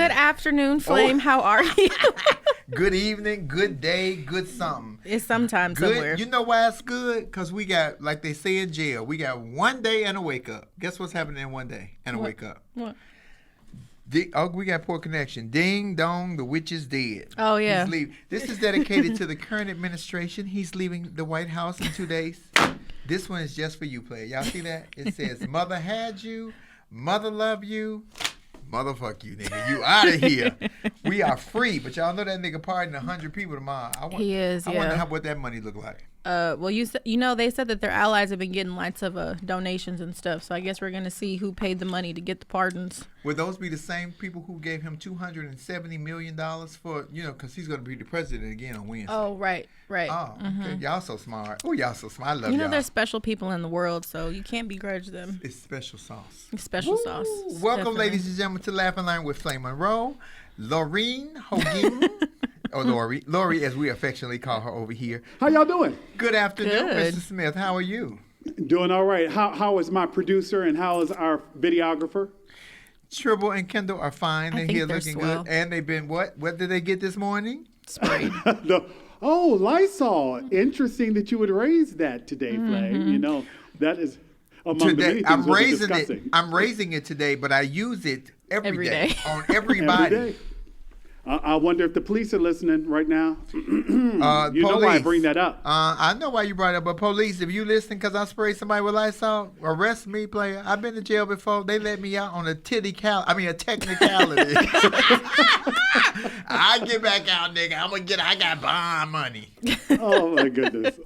Good afternoon, Flame. How are you? Good evening, good day, good something. It's sometime Good. somewhere. You know why it's good? Because we got, like they say in jail, we got one day and a wake up. Guess what's happening in one day and a wake up? What? We got poor connection. Ding dong, the witch is dead. Oh, yeah. He's leaving. This is dedicated to the current administration. He's leaving the White House in 2 days. This one is just for you, player. Y'all see that? It says, Mother had you, Mother love you, motherfuck you, nigga. You out of here. We are free, but y'all know that nigga pardoning 100 people tomorrow. He is, I wonder what that money look like. Well, you know, they said that their allies have been getting lots of donations and stuff. So I guess we're gonna see who paid the money to get the pardons. Would those be the same people who gave him $270 million for, because he's gonna be the president again on Wednesday? Oh, right. Oh, okay. Y'all so smart. Oh, y'all so smart. I love y'all. There's special people in the world, so you can't begrudge them. It's special sauce. Special sauce. Welcome, Definitely. ladies and gentlemen, to Laugh and Learn with Flame Monroe, Laureen Hogan, or Lori, as we affectionately call her over here. How y'all doing? Good afternoon, Good. Mr. Smith. How are you? Doing all right. How is my producer and how is our videographer? Tribble and Kendall are fine. I They're think here they're looking swell. good. And they've been what? What did they get this morning? Sprayed. Lysol. Interesting that you would raise that today, Flame. That is among the many Today, things I'm we'll be raising it. discussing. I'm raising it today, but I use it every day on Every everybody. day. I wonder if the police are listening right now. You know why I Police. bring that up. I know why you brought it up, but police, if you listen because I sprayed somebody with Lysol, arrest me, player. I've been to jail before. They let me out on a technicality. I get back out, nigga. I got bond money. Oh, my goodness.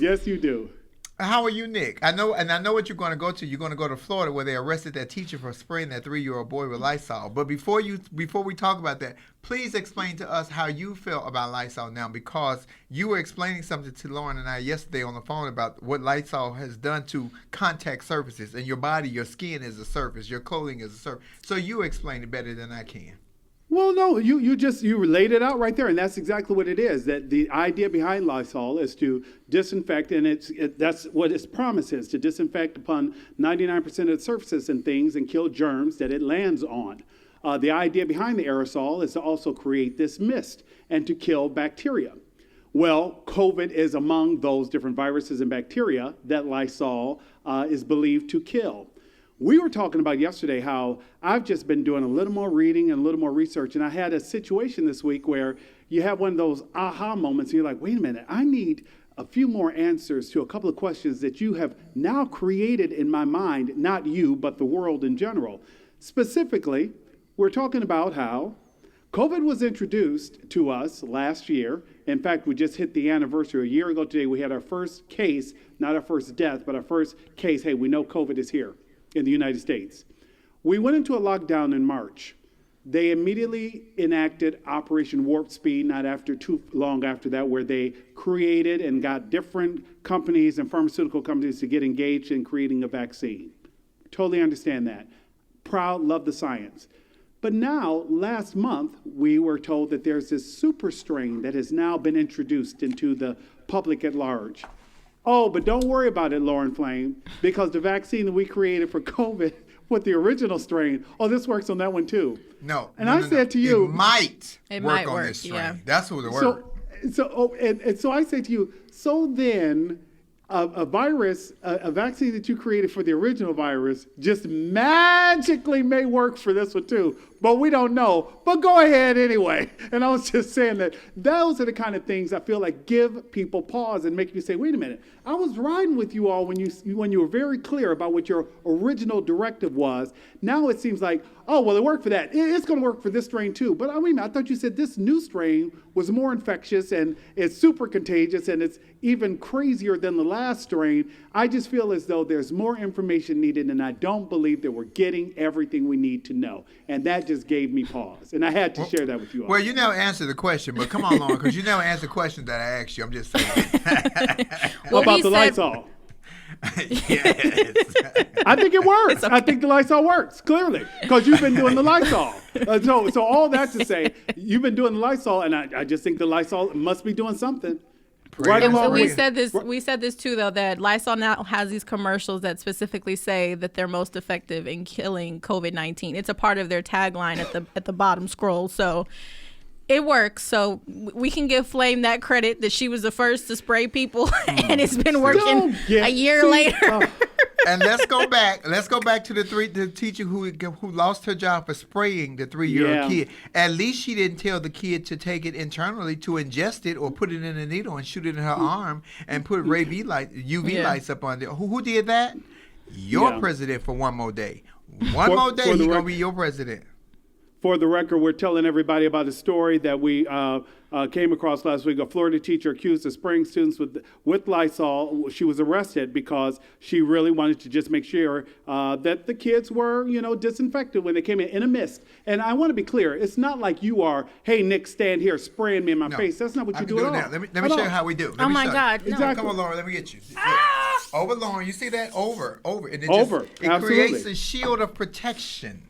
Yes, you do. How are you, Nick? I know what you're going to go to. You're going to go to Florida where they arrested that teacher for spraying that 3-year-old boy with Lysol. But before we talk about that, please explain to us how you feel about Lysol now, because you were explaining something to Lauren and I yesterday on the phone about what Lysol has done to contact surfaces, and your body, your skin is a surface, your clothing is a surface. So you explain it better than I can. Well, no, you laid it out right there, and that's exactly what it is. That the idea behind Lysol is to disinfect, and that's what its promise is, to disinfect upon 99% of the surfaces and things and kill germs that it lands on. The idea behind the aerosol is to also create this mist and to kill bacteria. Well, COVID is among those different viruses and bacteria that Lysol is believed to kill. We were talking about yesterday how I've just been doing a little more reading and a little more research, and I had a situation this week where you have one of those aha moments, and you're like, wait a minute, I need a few more answers to a couple of questions that you have now created in my mind, not you, but the world in general. Specifically, we're talking about how COVID was introduced to us last year. In fact, we just hit the anniversary. A year ago today, we had our first case, not our first death, but our first case. Hey, we know COVID is here in the United States. We went into a lockdown in March. They immediately enacted Operation Warp Speed, not after too long after that, where they created and got different companies and pharmaceutical companies to get engaged in creating a vaccine. Totally understand that. Proud, love the science. But now, last month, we were told that there's this super strain that has now been introduced into the public at large. Oh, but don't worry about it, Lauren Flame, because the vaccine that we created for COVID with the original strain, this works on that one too. No. And I said to you, it might It work might on work, this strain. yeah. That's what the word. So I say to you, so then a virus, a vaccine that you created for the original virus just magically may work for this one too, but we don't know. But go ahead anyway. And I was just saying that those are the kind of things I feel like give people pause and make you say, wait a minute, I was riding with you all when you were very clear about what your original directive was. Now it seems like, oh, well, it worked for that. It's going to work for this strain too. But I thought you said this new strain was more infectious and it's super contagious and it's even crazier than the last strain. I just feel as though there's more information needed, and I don't believe that we're getting everything we need to know. And that just gave me pause. And I had to share that with you all. Well, you never answered the question, but come on, Lauren, because you never answered the question that I asked you. I'm just saying. Well, about he the said- Lysol? Yes. I think it works. I think the Lysol works, clearly, because you've been doing the Lysol. So all that to say, you've been doing the Lysol, and I just think the Lysol must be doing something. Right And along we with- said this. We said this too, though, that Lysol now has these commercials that specifically say that they're most effective in killing COVID-19. It's a part of their tagline at the bottom scroll. So it works. So we can give Flame that credit that she was the first to spray people, and it's been working a year later. And let's go back. Let's go back to the teacher who lost her job for spraying the 3-year-old kid. At least she didn't tell the kid to take it internally to ingest it or put it in a needle and shoot it in her arm and put UV lights up on there. Who did that? Your president for one more day. One more day, he's gonna be your president. For the record, we're telling everybody about a story that we came across last week. A Florida teacher accused of spraying students with Lysol. She was arrested because she really wanted to just make sure that the kids were, disinfected when they came in a mist. And I want to be clear. It's not like you are, hey, Nick, stand here spraying me in my face. That's not what you do at all. Now. Let me show you how we do. Oh, my God. No. Exactly. Come on, Lauren. Let me get you. Over, Lauren. You see that? Over. And it Absolutely. creates a shield of protection.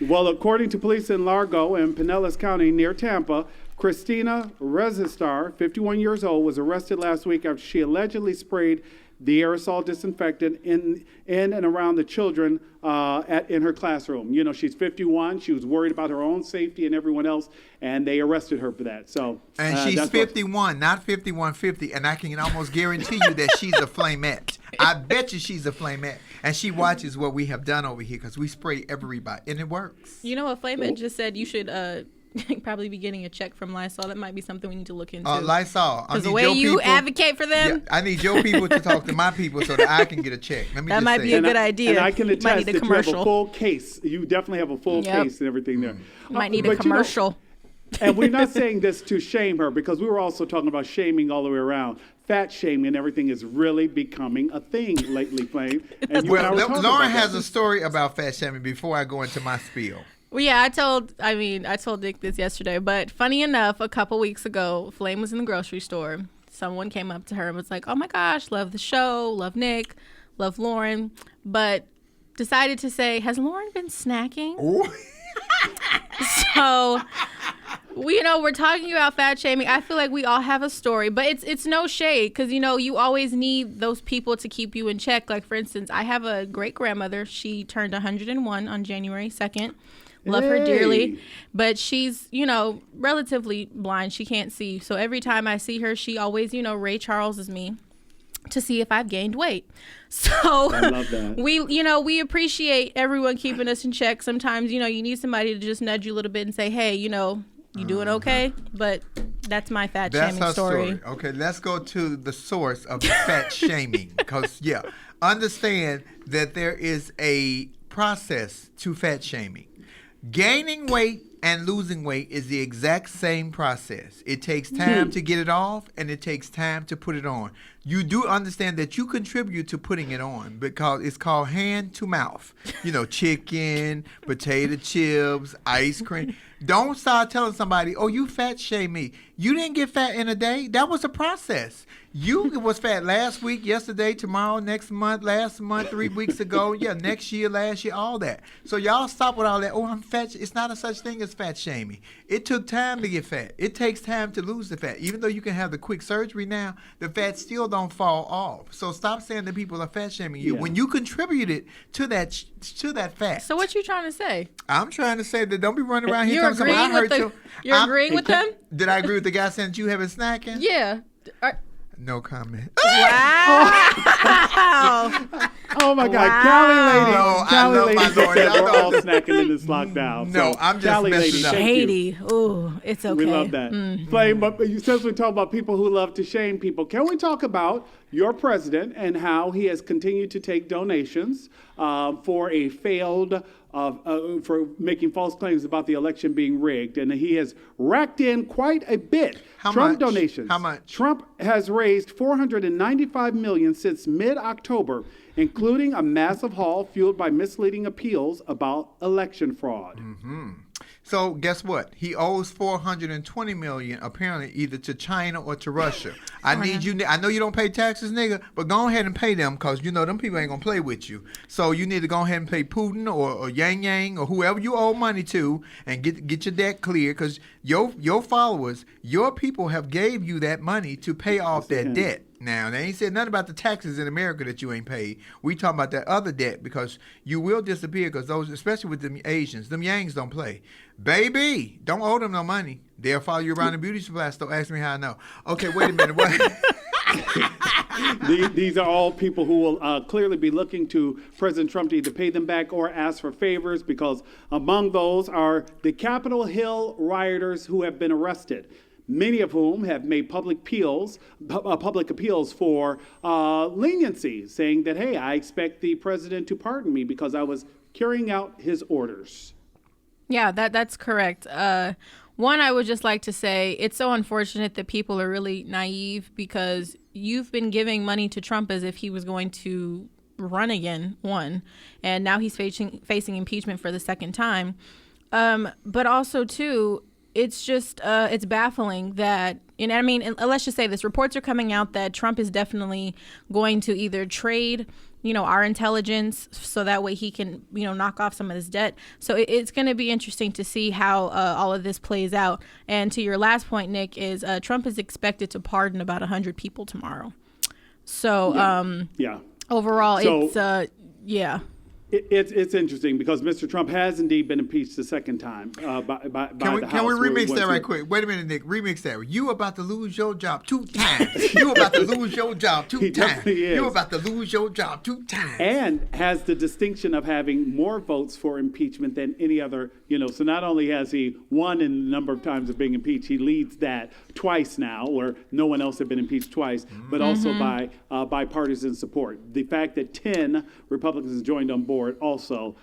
Well, according to police in Largo and Pinellas County near Tampa, Christina Rezistar, 51 years old, was arrested last week after she allegedly sprayed the aerosol disinfectant in and around the children in her classroom. She's 51. She was worried about her own safety and everyone else, and they arrested her for that. So, and she's 51, not 5150, and I can almost guarantee you that she's a flamette. I bet you she's a flamette, and she watches what we have done over here because we spray everybody, and it works. You know what Flamette just said? You should probably be getting a check from Lysol. That might be something we need to look into. Lysol. Because the way you advocate for them. Yeah, I need your people to talk to my people so that I can get a check. Let me that just might say be a good idea. And I can attest might need that you have a full case. You definitely have a full case and everything there. Might need a commercial. And we're not saying this to shame her, because we were also talking about shaming all the way around. Fat shaming and everything is really becoming a thing lately, Flame. And Lauren has a story about fat shaming before I go into my spiel. Well, yeah, I told Dick this yesterday, but funny enough, a couple weeks ago, Flame was in the grocery store. Someone came up to her and was like, "Oh my gosh, love the show, love Nick, love Lauren," but decided to say, "Has Lauren been snacking?" Ooh. So, we're talking about fat shaming. I feel like we all have a story, but it's no shade, because you always need those people to keep you in check. Like, for instance, I have a great grandmother. She turned 101 on January 2nd. Love her dearly, but she's, relatively blind. She can't see. So every time I see her, she always, Ray Charleses me to see if I've gained weight. So I love that. we appreciate everyone keeping us in check. Sometimes, you need somebody to just nudge you a little bit and say, hey, you doing okay? But that's my fat shaming story. Okay, let's go to the source of the fat shaming. Because, understand that there is a process to fat shaming. Gaining weight and losing weight is the exact same process. It takes time to get it off, and it takes time to put it on. You do understand that you contribute to putting it on, because it's called hand to mouth. Chicken, potato chips, ice cream. Don't start telling somebody, "Oh, you fat shame me." You didn't get fat in a day. That was a process. You was fat last week, yesterday, tomorrow, next month, last month, 3 weeks ago, next year, last year, all that. So y'all stop with all that. "Oh, I'm fat." It's not a such thing as fat shaming. It took time to get fat. It takes time to lose the fat. Even though you can have the quick surgery now, the fat still don't fall off. So stop saying that people are fat shaming you when you contributed to that fat. So what you trying to say? I'm trying to say that don't be running around here You're talking about I hurt you. You're agreeing with them? Did I agree with the guy saying that you haven't snacking? Yeah. No comment. Wow. Oh my God, Wow. Cali lady. No, I Cali love lady my just Lord. said Y'all we're know all this- snacking in this lockdown. No, So, I'm just Cali messing lady, up. thank you. Shady. Ooh, it's okay. We love that. Flame, but since we talk about people who love to shame people, can we talk about your president and how he has continued to take donations for a failed, for making false claims about the election being rigged? And he has racked in quite a bit. How Trump much? donations. How much? Trump has raised $495 million since mid-October, including a massive haul fueled by misleading appeals about election fraud. So guess what? He owes $420 million apparently either to China or to Russia. I need you. I know you don't pay taxes, nigga, but go ahead and pay them because you know them people ain't gonna play with you. So you need to go ahead and pay Putin or Yang Yang or whoever you owe money to and get your debt clear because your followers, your people have gave you that money to pay off that debt. Now, they ain't said nothing about the taxes in America that you ain't paid. We talking about that other debt because you will disappear because those, especially with them Asians, them Yangs don't play. Baby, don't owe them no money. They'll follow you around the beauty supply store. Ask me how I know. Okay, wait a minute. What? These are all people who will clearly be looking to President Trump to either pay them back or ask for favors because among those are the Capitol Hill rioters who have been arrested, many of whom have made public appeals for leniency, saying that, hey, I expect the president to pardon me because I was carrying out his orders. Yeah, that's correct. One, I would just like to say it's so unfortunate that people are really naive because you've been giving money to Trump as if he was going to run again, one, and now he's facing impeachment for the second time. But also, two, it's just it's baffling that, and I mean, and let's just say this, reports are coming out that Trump is definitely going to either trade, our intelligence so that way he can, knock off some of this debt. So it's going to be interesting to see how all of this plays out. And to your last point, Nick, is Trump is expected to pardon about 100 people tomorrow. So overall, it's It's interesting because Mr. Trump has indeed been impeached the second time by the House. Can we remix that right quick? Wait a minute, Nick. Remix that. You about to lose your job 2 times. You about to lose your job 2 times. You about to lose your job 2 times. And has the distinction of having more votes for impeachment than any other, So not only has he won in the number of times of being impeached, he leads that twice now, where no one else had been impeached twice, but also by bipartisan support. The fact that 10 Republicans joined on board also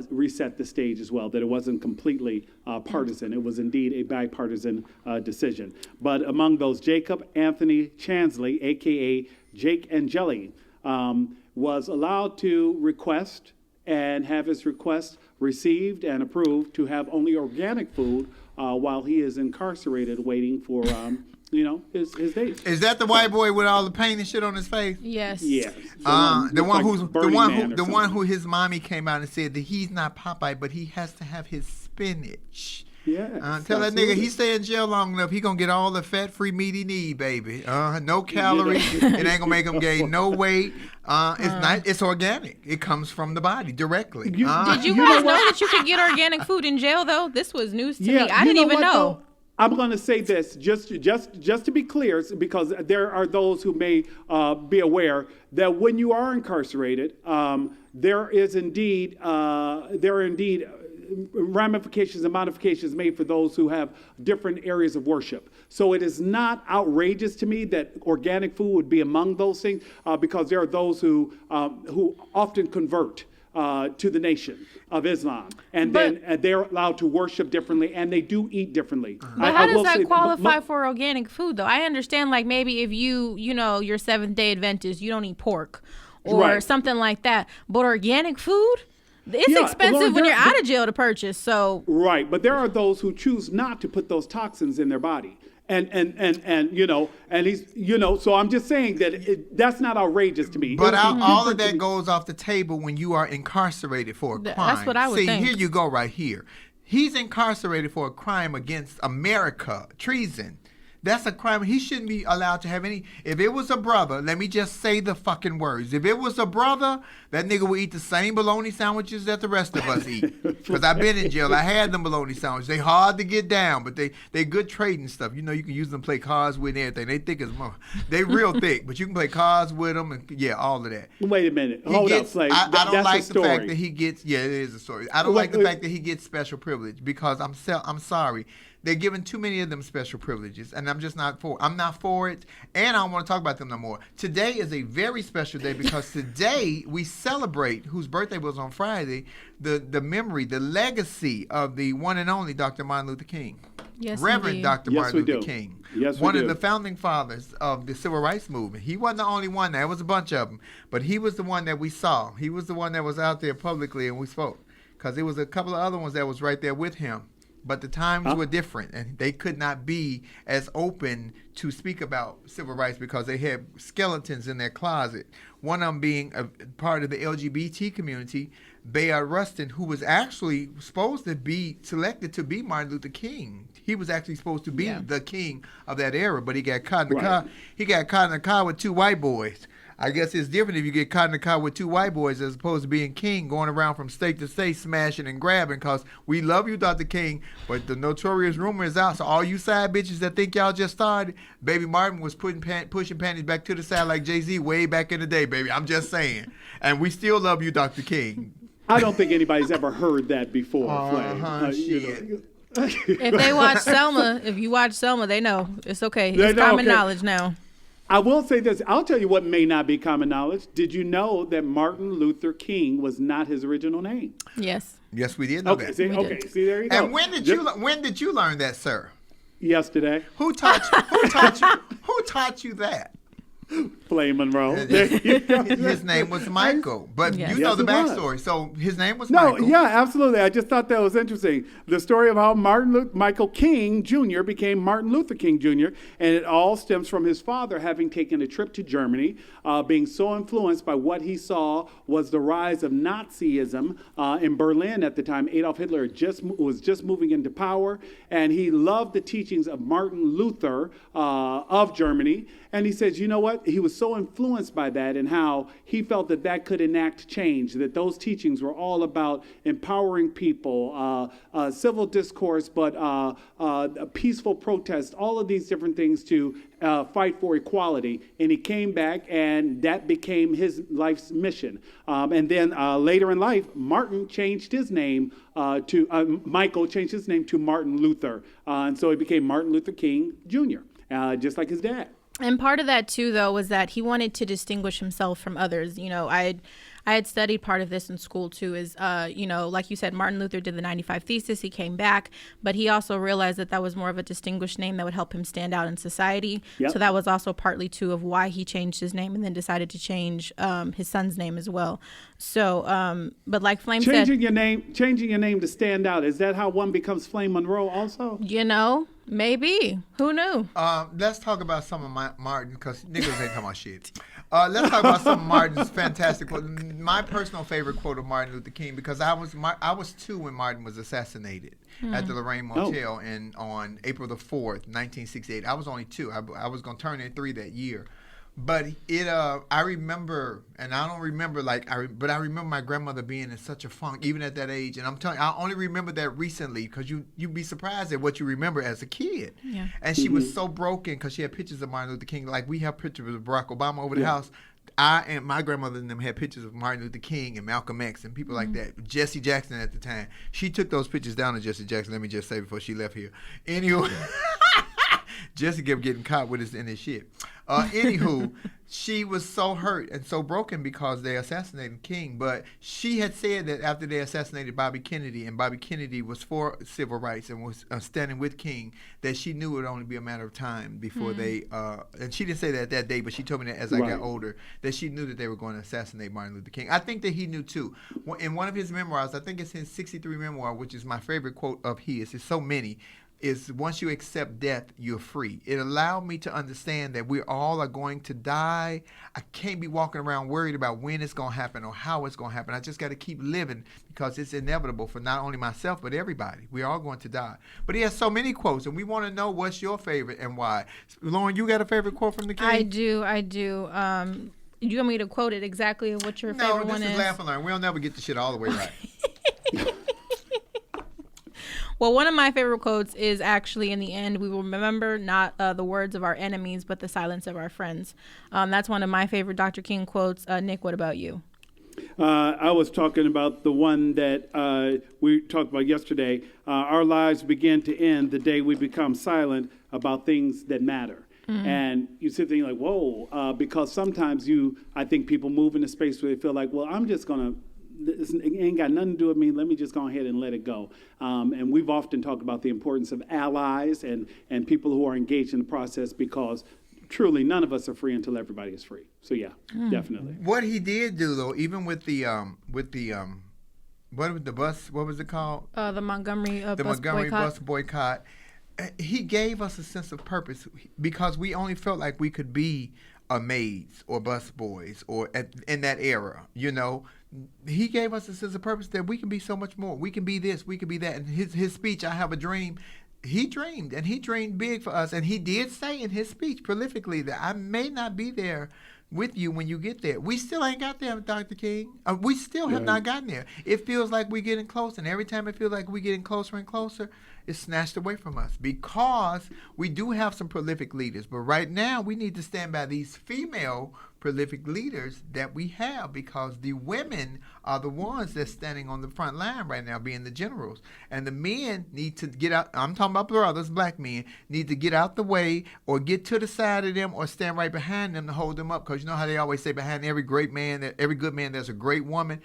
reset the stage as well, that it wasn't completely partisan. It was indeed a bipartisan decision. But among those, Jacob Anthony Chansley, a.k.a. Jake and Jelly, was allowed to request and have his request received and approved to have only organic food while he is incarcerated waiting for his date. Is that the white boy with all the paint and shit on his face? Yes. Yes. The one who his mommy came out and said that he's not Popeye, but he has to have his spinach. Yeah. Tell that nigga he stay in jail long enough, he gonna get all the fat-free meat he need, baby. No calories. It ain't gonna make him gain no weight. It's organic. It comes from the body directly. Did you guys know that you could get organic food in jail though? This was news to me. I didn't even know. I'm going to say this just to be clear, because there are those who may be aware that when you are incarcerated, there are indeed ramifications and modifications made for those who have different areas of worship. So it is not outrageous to me that organic food would be among those things, because there are those who often convert to the Nation of Islam, and then they're allowed to worship differently, and they do eat differently. But how does that qualify for organic food, though? I understand, like maybe if you're Seventh-day Adventist, you don't eat pork or something like that. But organic food, it's expensive when you're out of jail to purchase. So but there are those who choose not to put those toxins in their body. And he's, so I'm just saying that that's not outrageous to me. But all of that goes off the table when you are incarcerated for a crime. That's what I would think. Here you go right here. He's incarcerated for a crime against America, treason. That's a crime. He shouldn't be allowed to have any. If it was a brother, let me just say the fucking words. If it was a brother, that nigga would eat the same bologna sandwiches that the rest of us eat. Because I've been in jail. I had them bologna sandwiches. They hard to get down, but they good trading stuff. You can use them to play cards with and everything. They thick as more. They real thick, but you can play cards with them and all of that. Wait a minute. Hold up. I don't like the fact that he gets. Yeah, it is a story. I don't like the fact that he gets special privilege because I'm sorry. They're giving too many of them special privileges, and I'm just not for it. I'm not for it, and I don't want to talk about them no more. Today is a very special day because today we celebrate, whose birthday was on Friday, the memory, the legacy of the one and only Dr. Martin Luther King. Yes, Reverend indeed. Dr. Martin Luther King. Yes, one of the founding fathers of the civil rights movement. He wasn't the only one. There was a bunch of them, but he was the one that we saw. He was the one that was out there publicly, and we spoke because there was a couple of other ones that was right there with him. but the times were different, and they could not be as open to speak about civil rights because they had skeletons in their closet. One of them being a part of the LGBT community, Bayard Rustin, who was actually supposed to be selected to be Martin Luther King. He was actually supposed to be the king of that era, but he got caught in the car. He got caught in the car with 2 white boys. I guess it's different if you get caught in the car with 2 white boys as opposed to being king, going around from state to state, smashing and grabbing, because we love you, Dr. King, but the notorious rumor is out. So all you side bitches that think y'all just started, Baby Martin was pushing panties back to the side like Jay-Z way back in the day, baby. I'm just saying. And we still love you, Dr. King. I don't think anybody's ever heard that before, Flay. If they watch Selma, if you watch Selma, they know. It's okay. It's common knowledge now. I will say this. I'll tell you what may not be common knowledge. Did you know that Martin Luther King was not his original name? Yes. Yes, we did know that. See, see, there you go. And when did you learn that, sir? Yesterday. Who taught you that? Flay Monroe. His name was Michael, but you know the backstory. So his name was Michael. No, yeah, absolutely. I just thought that was interesting. The story of how Michael King Jr. became Martin Luther King Jr., and it all stems from his father having taken a trip to Germany, being so influenced by what he saw was the rise of Nazism in Berlin at the time. Adolf Hitler was just moving into power, and he loved the teachings of Martin Luther of Germany. And he says, you know what? He was so influenced by that and how he felt that could enact change, that those teachings were all about empowering people, civil discourse, but peaceful protest, all of these different things to fight for equality. And he came back, and that became his life's mission. And then later in life, Michael changed his name to Martin Luther. And so he became Martin Luther King Jr., just like his dad. And part of that, too, though, was that he wanted to distinguish himself from others. You know, I had studied part of this in school, too, is, you know, like you said, Martin Luther did the 95 Thesis. He came back, but he also realized that was more of a distinguished name that would help him stand out in society. Yep. So that was also partly, too, of why he changed his name and then decided to change his son's name as well. So, but like Flame said... Changing your name to stand out, is that how one becomes Flame Monroe also? You know... Maybe. Who knew? Let's talk about some of Martin, because niggas ain't talking about shit. Let's talk about some of Martin's fantastic quotes. My personal favorite quote of Martin Luther King, because I was 2 when Martin was assassinated at the Lorraine Motel on April the 4th, 1968. I was only 2. I was going to turn 3 that year. But I remember, and I don't remember but I remember my grandmother being in such a funk, even at that age. And I'm telling you, I only remember that recently, because you'd be surprised at what you remember as a kid. Yeah. And she was so broken because she had pictures of Martin Luther King. Like we have pictures of Barack Obama over the house. I and my grandmother and them had pictures of Martin Luther King and Malcolm X and people like that. Jesse Jackson at the time. She took those pictures down of Jesse Jackson, let me just say, before she left here. Anyway. Jesse kept getting caught with us in his shit. Anywho, she was so hurt and so broken because they assassinated King. But she had said that after they assassinated Bobby Kennedy, and Bobby Kennedy was for civil rights and was standing with King, that she knew it would only be a matter of time before they, and she didn't say that day, but she told me that as I got older, that she knew that they were going to assassinate Martin Luther King. I think that he knew too. In one of his memoirs, I think it's his 63 memoir, which is my favorite quote of his, there's so many, is once you accept death, you're free. It allowed me to understand that we all are going to die. I can't be walking around worried about when it's going to happen or how it's going to happen. I just got to keep living because it's inevitable for not only myself, but everybody. We're all going to die. But he has so many quotes, and we want to know what's your favorite and why. Lauren, you got a favorite quote from the King? I do. You want me to quote it exactly what your favorite one is? No, this is Laugh and Learn. We'll never get the shit all the way right. Well, one of my favorite quotes is actually, in the end, we will remember not the words of our enemies, but the silence of our friends. That's one of my favorite Dr. King quotes. Nick, what about you? I was talking about the one that we talked about yesterday. Our lives begin to end the day we become silent about things that matter. Mm-hmm. And you sit there and you're like, whoa, because sometimes I think people move in a space where they feel like, well, I'm just going to, it ain't got nothing to do with me. Let me just go ahead and let it go. And we've often talked about the importance of allies and people who are engaged in the process, because truly none of us are free until everybody is free. So yeah, definitely. What he did do though, even with the what was the bus? What was it called? The Montgomery The bus Montgomery boycott. bus boycott. He gave us a sense of purpose because we only felt like we could be maids or bus boys or in that era. He gave us a sense of purpose that we can be so much more. We can be this. We can be that. And his speech, "I Have a Dream." He dreamed, and he dreamed big for us. And he did say in his speech prolifically that I may not be there with you when you get there. We still ain't got there, Dr. King. We still have not gotten there. It feels like we're getting close, and every time it feels like we're getting closer and closer, it's snatched away from us because we do have some prolific leaders. But right now, we need to stand by these female prolific leaders that we have because the women are the ones that's standing on the front line right now, being the generals. And the men need to get out. I'm talking about brothers, black men, need to get out the way or get to the side of them or stand right behind them to hold them up. Because you know how they always say behind every great man, every good man, there's a great woman.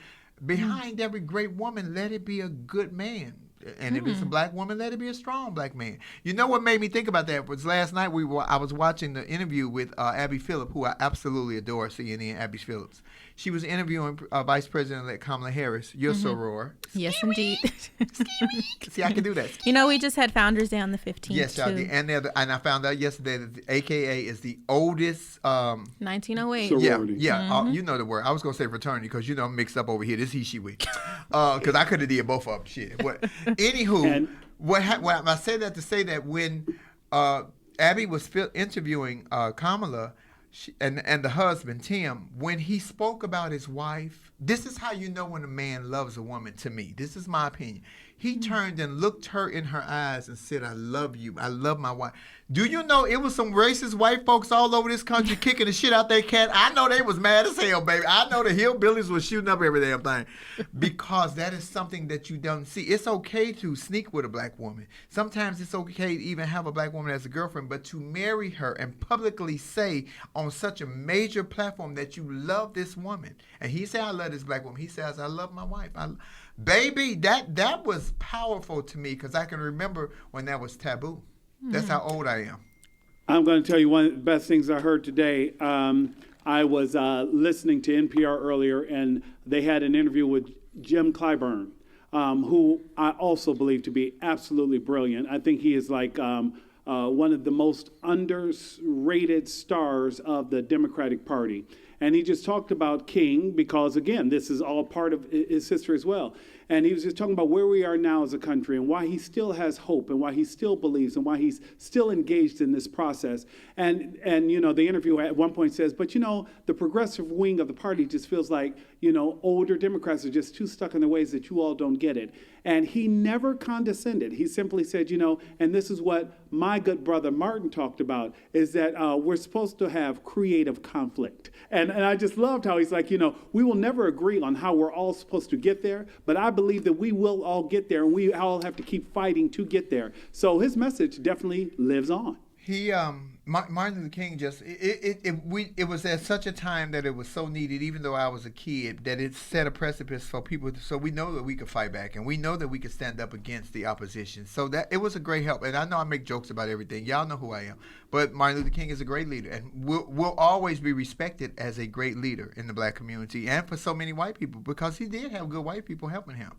Behind every great woman, let it be a good man. And if it's a black woman, let it be a strong black man. You know what made me think about that was last night I was watching the interview with Abby Phillip, who I absolutely adore, CNN, Abby Phillips. She was interviewing Vice President-elect Kamala Harris, your soror. Yes, indeed. See, I can do that. We just had Founders Day on the 15th. Yes, y'all did. And I found out yesterday that the AKA is the oldest. 1908. Sorority. Yeah. You know the word. I was gonna say fraternity because I'm mixed up over here. This he, she, we. Because I could have did both of them. Shit. Anywho, I say that to say that when Abby was interviewing Kamala. And the husband, Tim, when he spoke about his wife, this is how you know when a man loves a woman, to me. This is my opinion. He turned and looked her in her eyes and said, "I love you. I love my wife." Do you know it was some racist white folks all over this country kicking the shit out their cat? I know they was mad as hell, baby. I know the hillbillies was shooting up every damn thing because that is something that you don't see. It's okay to sneak with a black woman. Sometimes it's okay to even have a black woman as a girlfriend, but to marry her and publicly say on such a major platform that you love this woman. And he said, "I love this black woman." He says, "I love my wife." Baby, that was powerful to me because I can remember when that was taboo. That's how old I am. I'm going to tell you one of the best things I heard today. I was listening to NPR earlier, and they had an interview with Jim Clyburn, who I also believe to be absolutely brilliant. I think he is like one of the most underrated stars of the Democratic Party. And he just talked about King because, again, this is all part of his history as well. And he was just talking about where we are now as a country and why he still has hope and why he still believes and why he's still engaged in this process. And the interview at one point says, but, the progressive wing of the party just feels like, older Democrats are just too stuck in the ways that you all don't get it. And he never condescended. He simply said, and this is what my good brother Martin talked about, is that we're supposed to have creative conflict. And I just loved how he's like, we will never agree on how we're all supposed to get there, but I believe that we will all get there, and we all have to keep fighting to get there. So his message definitely lives on. He, Martin Luther King it was at such a time that it was so needed, even though I was a kid, that it set a precipice for people. So we know that we could fight back and we know that we could stand up against the opposition. So that it was a great help. And I know I make jokes about everything. Y'all know who I am. But Martin Luther King is a great leader and will always be respected as a great leader in the black community and for so many white people because he did have good white people helping him.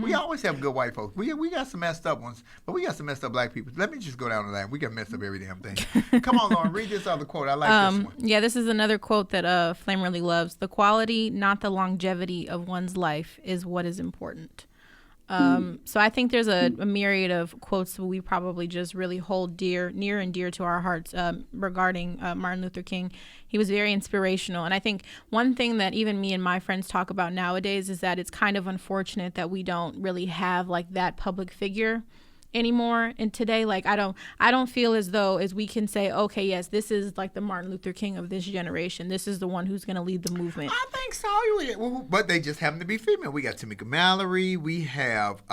We always have good white folks. We got some messed up ones, but we got some messed up black people. Let me just go down the line. We got messed up every damn thing. Come on, Lauren, read this other quote. I like this one. Yeah, this is another quote that Flame really loves. The quality, not the longevity of one's life is what is important. So I think there's a myriad of quotes that we probably just really hold near and dear to our hearts regarding Martin Luther King. He was very inspirational. And I think one thing that even me and my friends talk about nowadays is that it's kind of unfortunate that we don't really have like that public figure anymore. And today, like, I don't feel as though as we can say, okay, yes, this is like the Martin Luther King of this generation. This is the one who's going to lead the movement. I think so. But they just happen to be female. We got Tamika Mallory. We have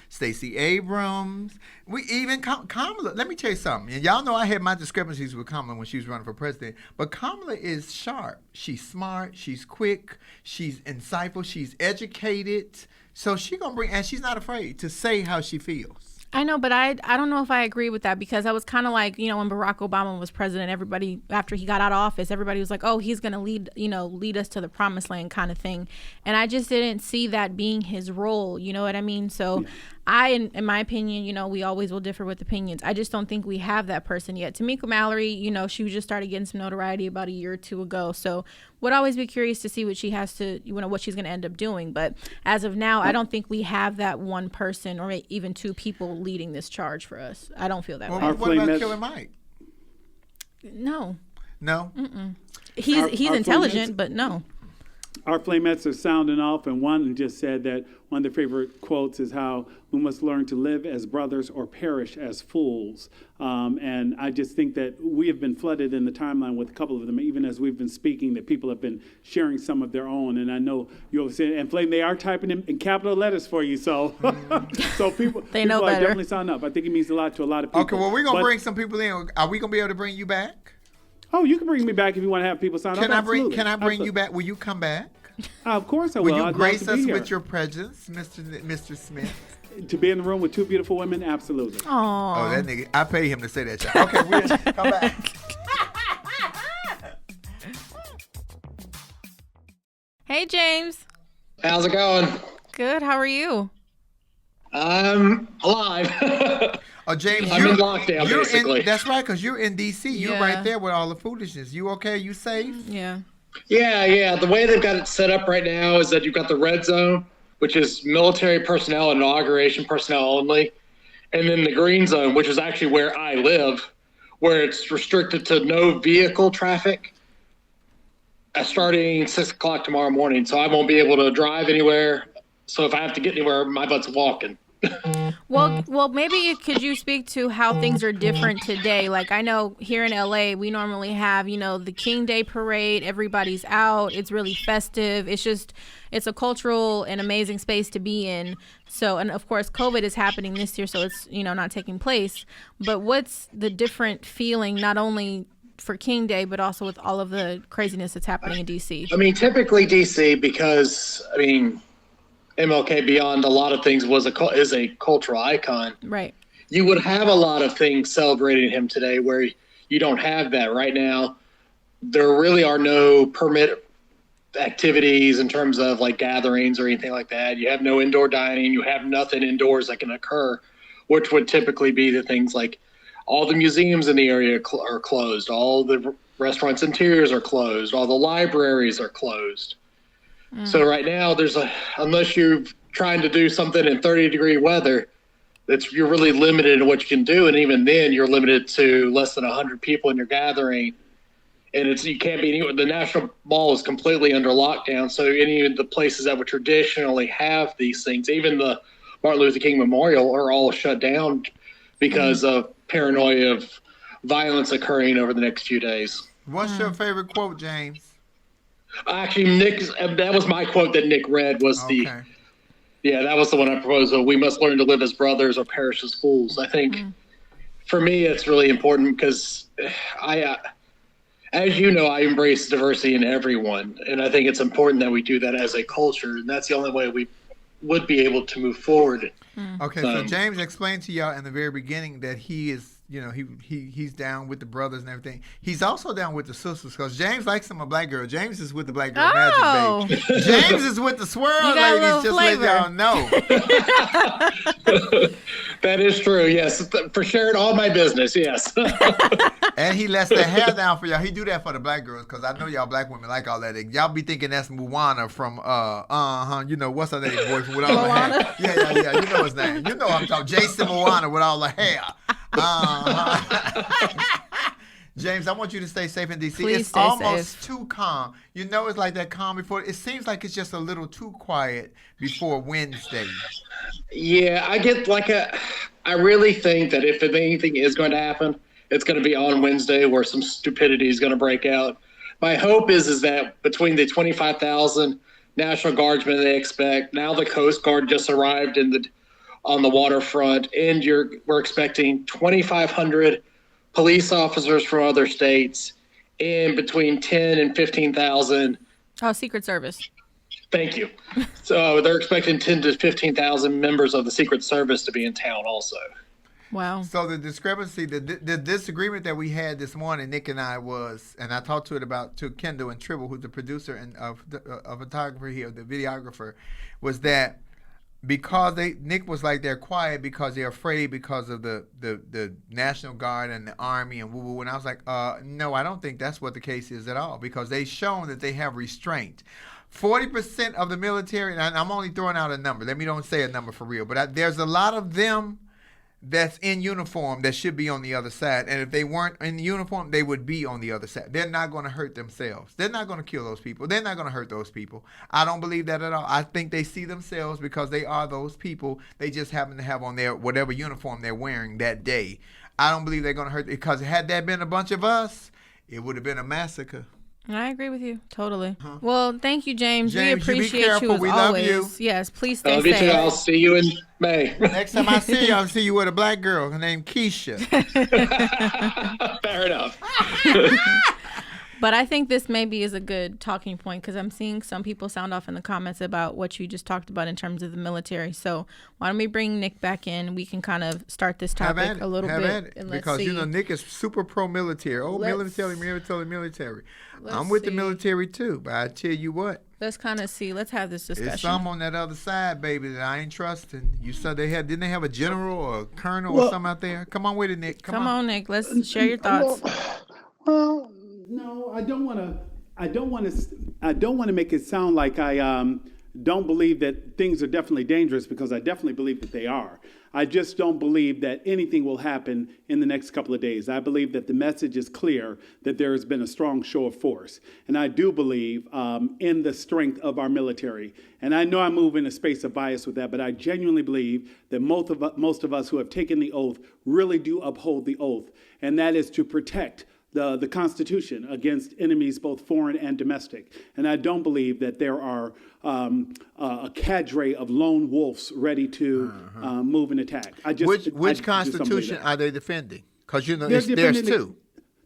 Stacey Abrams. We even Kamala. Let me tell you something. And y'all know I had my discrepancies with Kamala when she was running for president. But Kamala is sharp. She's smart. She's quick. She's insightful. She's educated. So she's going to bring, and she's not afraid to say how she feels. I know, but I don't know if I agree with that, because I was kind of like, when Barack Obama was president, everybody, after he got out of office, everybody was like, oh, he's going to lead us to the promised land kind of thing. And I just didn't see that being his role. You know what I mean? So in my opinion, we always will differ with opinions. I just don't think we have that person yet. Tamika Mallory, she just started getting some notoriety about a year or two ago. So would always be curious to see what she has to, what she's going to end up doing. But as of now, I don't think we have that one person or even two people leading this charge for us. I don't feel that way. What about Killer Mike? No. No? Mm-mm. He's intelligent, but no. Our flamettes are sounding off, and one just said that one of their favorite quotes is how we must learn to live as brothers or perish as fools. And I just think that we have been flooded in the timeline with a couple of them, even as we've been speaking, that people have been sharing some of their own. And I know you'll say, and Flame, they are typing in capital letters for you. So so people, they know better. Definitely sign up. I think it means a lot to a lot of people. Okay, well, we're going to bring some people in. Are we going to be able to bring you back? Oh, you can bring me back if you want to have people sign up. Can I bring you back? Will you come back? Of course I will. Will you I'd grace love to be us here. with your presence, Mr. Smith? To be in the room with two beautiful women, absolutely. Aww. Oh, that nigga! I pay him to say that. Y'all. Okay, we'll come back. Hey, James. How's it going? Good. How are you? I'm alive. Oh, James, I'm in lockdown, basically. That's right, because you're in D.C. You're Yeah. right there with all the foolishness. You okay? You safe? Yeah. Yeah. The way they've got it set up right now is that you've got the red zone, which is military personnel, inauguration personnel only, and then the green zone, which is actually where I live, where it's restricted to no vehicle traffic starting 6 o'clock tomorrow morning. So I won't be able to drive anywhere. So if I have to get anywhere, my butt's walking. Well, maybe could you speak to how things are different today? Like, I know here in LA, we normally have, the King Day parade. Everybody's out. It's really festive. It's a cultural and amazing space to be in. So, and of course, COVID is happening this year, so it's, not taking place. But what's the different feeling, not only for King Day, but also with all of the craziness that's happening in DC? I mean, typically DC, because, MLK, beyond a lot of things, is a cultural icon. Right. You would have a lot of things celebrating him today where you don't have that right now. There really are no permit activities in terms of like gatherings or anything like that. You have no indoor dining. You have nothing indoors that can occur, which would typically be the things like all the museums in the area are closed. All the restaurants' interiors are closed. All the libraries are closed. So right now, unless you're trying to do something in 30-degree weather, you're really limited in what you can do, and even then, you're limited to less than 100 people in your gathering, and you can't be anywhere. The National Mall is completely under lockdown, so any of the places that would traditionally have these things, even the Martin Luther King Memorial, are all shut down because of paranoia of violence occurring over the next few days. What's your favorite quote, James? Actually, that was my quote that Nick read was that was the one I proposed. We must learn to live as brothers or perish as fools. I think for me, it's really important because as you know, I embrace diversity in everyone. And I think it's important that we do that as a culture. And that's the only way we would be able to move forward. Okay, so James explained to y'all in the very beginning that he is, he's down with the brothers and everything. He's also down with the sisters because James likes him a black girl. James is with the black girl magic, baby. James is with the swirl ladies, just flavor. let y'all know. That is true, yes. For sharing all my business, yes. And he lets the hair down for y'all. He do that for the black girls because I know y'all black women like all that. Y'all be thinking that's Moana from, what's her name, boy, with all the hair. Yeah. You know his name. You know what I'm talking. Jason Moana with all the hair. James, I want you to stay safe in D.C. Please it's stay almost safe. too calm. It's like that calm before. It seems like it's just a little too quiet before Wednesday. Yeah, I really think that if anything is going to happen, it's going to be on Wednesday where some stupidity is going to break out. My hope is that between the 25,000 National Guardsmen they expect, now the Coast Guard just arrived on the waterfront, and we're expecting 2,500 police officers from other states, and between 10 and 15,000. Oh, Secret Service. Thank you. So they're expecting 10 to 15,000 members of the Secret Service to be in town also. Wow. So the discrepancy, the disagreement that we had this morning, Nick and I was, and I talked to Kendall and Tribble, who's the producer and of photographer here, the videographer, was that because Nick was like they're quiet because they're afraid because of the National Guard and the Army and woo-woo. And I was like, no, I don't think that's what the case is at all, because they've shown that they have restraint. 40% of the military, and I'm only throwing out a number. Let me don't say a number for real, but there's a lot of them that's in uniform that should be on the other side. And if they weren't in uniform, they would be on the other side. They're not going to hurt themselves. They're not going to kill those people. They're not going to hurt those people. I don't believe that at all. I think they see themselves because they are those people. They just happen to have on their whatever uniform they're wearing that day. I don't believe they're going to hurt, because had that been a bunch of us, it would have been a massacre. I agree with you totally. Well, thank you, James. We James, you be appreciate careful. you as We love always. you. Yes, please stay Love you too. safe. I'll see you in May. Next time I see you, I'll see you with a black girl named Keisha. Fair enough. But I think this maybe is a good talking point, because I'm seeing some people sound off in the comments about what you just talked about in terms of the military. So why don't we bring Nick back in? We can kind of start this topic a little bit. And let's because see. Nick is super pro-military. Oh, military. I'm with the military too, but I tell you what. Let's kind of see. Let's have this discussion. There's some on that other side, baby, that I ain't trusting. You said didn't they have a general or a colonel or something out there? Come on with it, Nick. Come on, Nick. Let's share your thoughts. Well, no, I don't want to make it sound like I don't believe that things are definitely dangerous, because I definitely believe that they are. I just don't believe that anything will happen in the next couple of days. I believe that the message is clear, that there has been a strong show of force. And I do believe in the strength of our military. And I know I move in a space of bias with that, but I genuinely believe that most of us who have taken the oath really do uphold the oath. And that is to protect the Constitution against enemies, both foreign and domestic. And I don't believe that there are a cadre of lone wolves ready to move and attack. Which Constitution are they defending? Because there's two.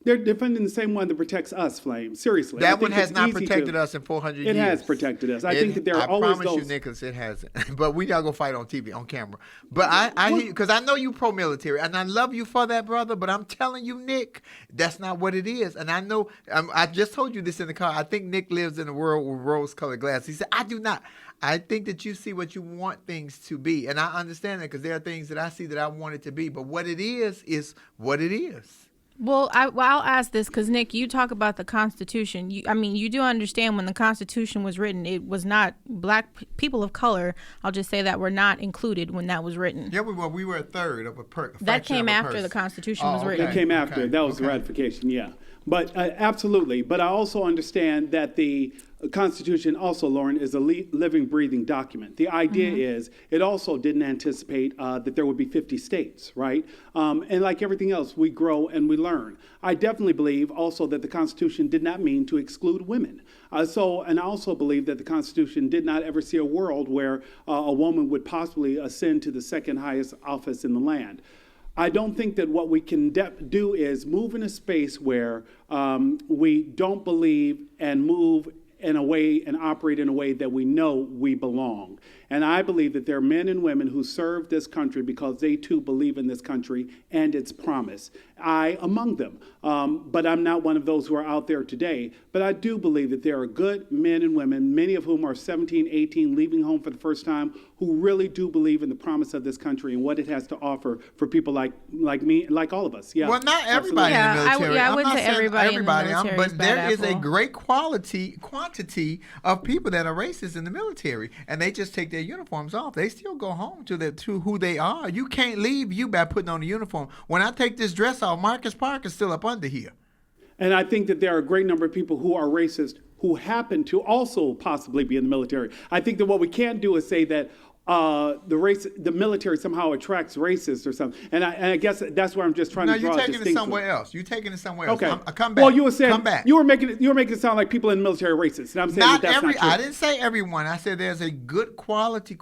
They're defending the same one that protects us, Flame. Seriously. That one has not protected us in 400 years. It has protected us. I think that there are always those. I promise you, Nicholas, it hasn't. But we got to go fight on TV, on camera. But I hear you, because I know you pro-military, and I love you for that, brother. But I'm telling you, Nick, that's not what it is. And I know, I just told you this in the car. I think Nick lives in a world with rose-colored glasses. He said, I do not. I think that you see what you want things to be. And I understand that, because there are things that I see that I want it to be. But what it is what it is. Well, I'll ask this, because, Nick, you talk about the Constitution. You do understand when the Constitution was written, it was not black people of color. I'll just say that were not included when that was written. Yeah, we were a third of a person. That came after the Constitution was written. It came after. That was the ratification, yeah. But absolutely. But I also understand that the Constitution also, Lauren, is a living, breathing document. The idea is it also didn't anticipate that there would be 50 states, right? And like everything else, we grow and we learn. I definitely believe also that the Constitution did not mean to exclude women. And I also believe that the Constitution did not ever see a world where a woman would possibly ascend to the second highest office in the land. I don't think that what we can do is move in a space where we don't believe and move in a way and operate in a way that we know we belong. And I believe that there are men and women who serve this country because they too believe in this country and its promise. I among them. But I'm not one of those who are out there today. But I do believe that there are good men and women, many of whom are 17, 18, leaving home for the first time, who really do believe in the promise of this country and what it has to offer for people like me, like all of us. Yeah. Well, not everybody in the military. I wouldn't say everybody in the military, but there is a apple. great quantity of people that are racist in the military, and they just take their uniforms off. They still go home to who they are. You can't leave you by putting on a uniform. When I take this dress off, Marcus Park is still up under here. And I think that there are a great number of people who are racist who happen to also possibly be in the military. I think that what we can't do is say that the military somehow attracts racists or something. And I guess that's where I'm just trying to draw a distinction. No, you're taking it somewhere else. You're taking it somewhere else. Okay. Come back. Well, you were saying, come back. you were making it sound like people in the military are racist. And I'm saying not that's not true. I didn't say everyone. I said there's a good quantity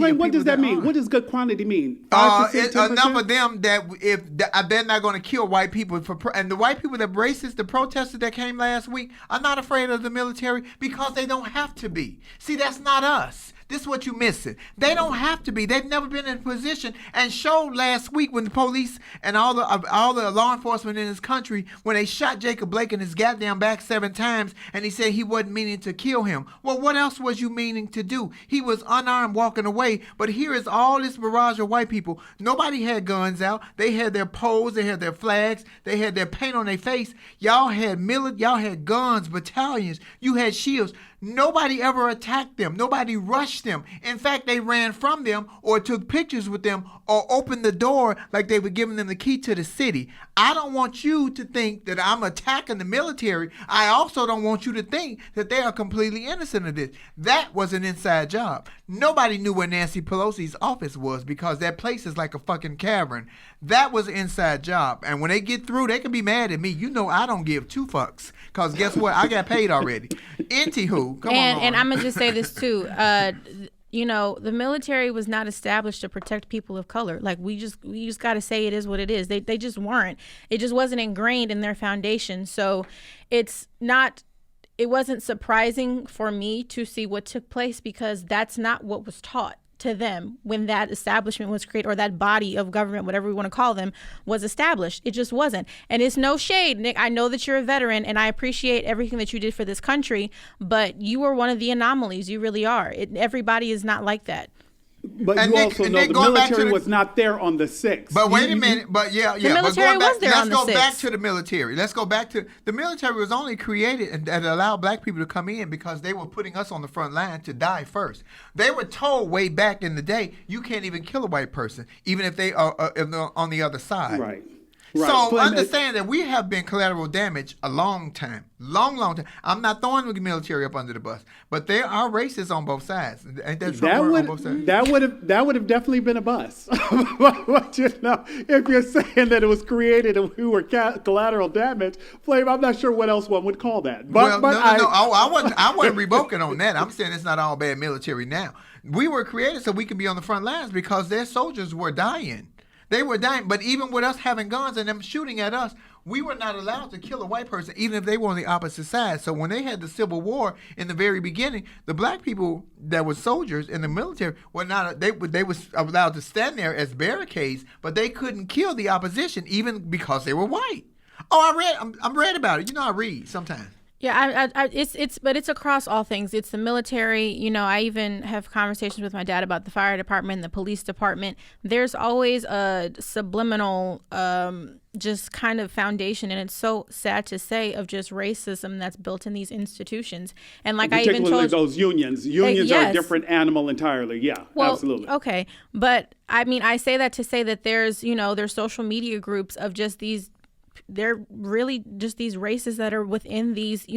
Wait, of what people does that mean? are. What does good quantity mean? 5%, 10%? Enough of them that if they're not going to kill white people and the white people that racist, the protesters that came last week are not afraid of the military because they don't have to be. See, that's not us. This is what you're missing. They don't have to be. They've never been in a position, and showed last week when the police and all the law enforcement in this country, when they shot Jacob Blake in his goddamn back 7 times, and he said he wasn't meaning to kill him. Well, what else was you meaning to do? He was unarmed walking away, but here is all this barrage of white people. Nobody had guns out. They had their poles, they had their flags, they had their paint on their face. Y'all had guns, battalions, you had shields. Nobody ever attacked them. Nobody rushed them. In fact, they ran from them or took pictures with them or opened the door like they were giving them the key to the city. I don't want you to think that I'm attacking the military. I also don't want you to think that they are completely innocent of this. That was an inside job. Nobody knew where Nancy Pelosi's office was because that place is like a fucking cavern. That was an inside job. And when they get through, they can be mad at me. You know I don't give 2 fucks. Because guess what? I got paid already. Anywho, come on. And I'm going to just say this too. The military was not established to protect people of color. Like we just got to say it is what it is. They just weren't. It just wasn't ingrained in their foundation. So it wasn't surprising for me to see what took place because that's not what was taught to them when that establishment was created, or that body of government, whatever we want to call them, was established. It just wasn't. And it's no shade, Nick. I know that you're a veteran and I appreciate everything that you did for this country, but you were one of the anomalies. You really are. Everybody is not like that. But you also know the military was not there on the 6th. But wait a minute. But yeah. The military was there on the 6th. Let's go back to the military. Let's go back to the military was only created and allowed black people to come in because they were putting us on the front line to die first. They were told way back in the day, you can't even kill a white person, even if they are on the other side. Right. So understand that we have been collateral damage a long time. Long time. I'm not throwing the military up under the bus, but there are racists on both sides. Ain't that true? On both sides? That would have definitely been a bus. But if you're saying that it was created and we were collateral damage, Flav, I'm not sure what else one would call that. But, no. I wasn't revoking on that. I'm saying it's not all bad military now. We were created so we could be on the front lines because their soldiers were dying. They were dying, but even with us having guns and them shooting at us, we were not allowed to kill a white person, even if they were on the opposite side. So when they had the Civil War in the very beginning, the black people that were soldiers in the military were not. They was allowed to stand there as barricades, but they couldn't kill the opposition, even because they were white. Oh, I'm read about it. I read sometimes. Yeah, but it's across all things. It's the military. I even have conversations with my dad about the fire department, the police department. There's always a subliminal, just kind of foundation, and it's so sad to say, of just racism that's built in these institutions. And like I even told those unions yes. are a different animal entirely. Yeah, well, absolutely. Okay, but I mean, I say that to say that there's social media groups of just these. They're really just these races that are within these,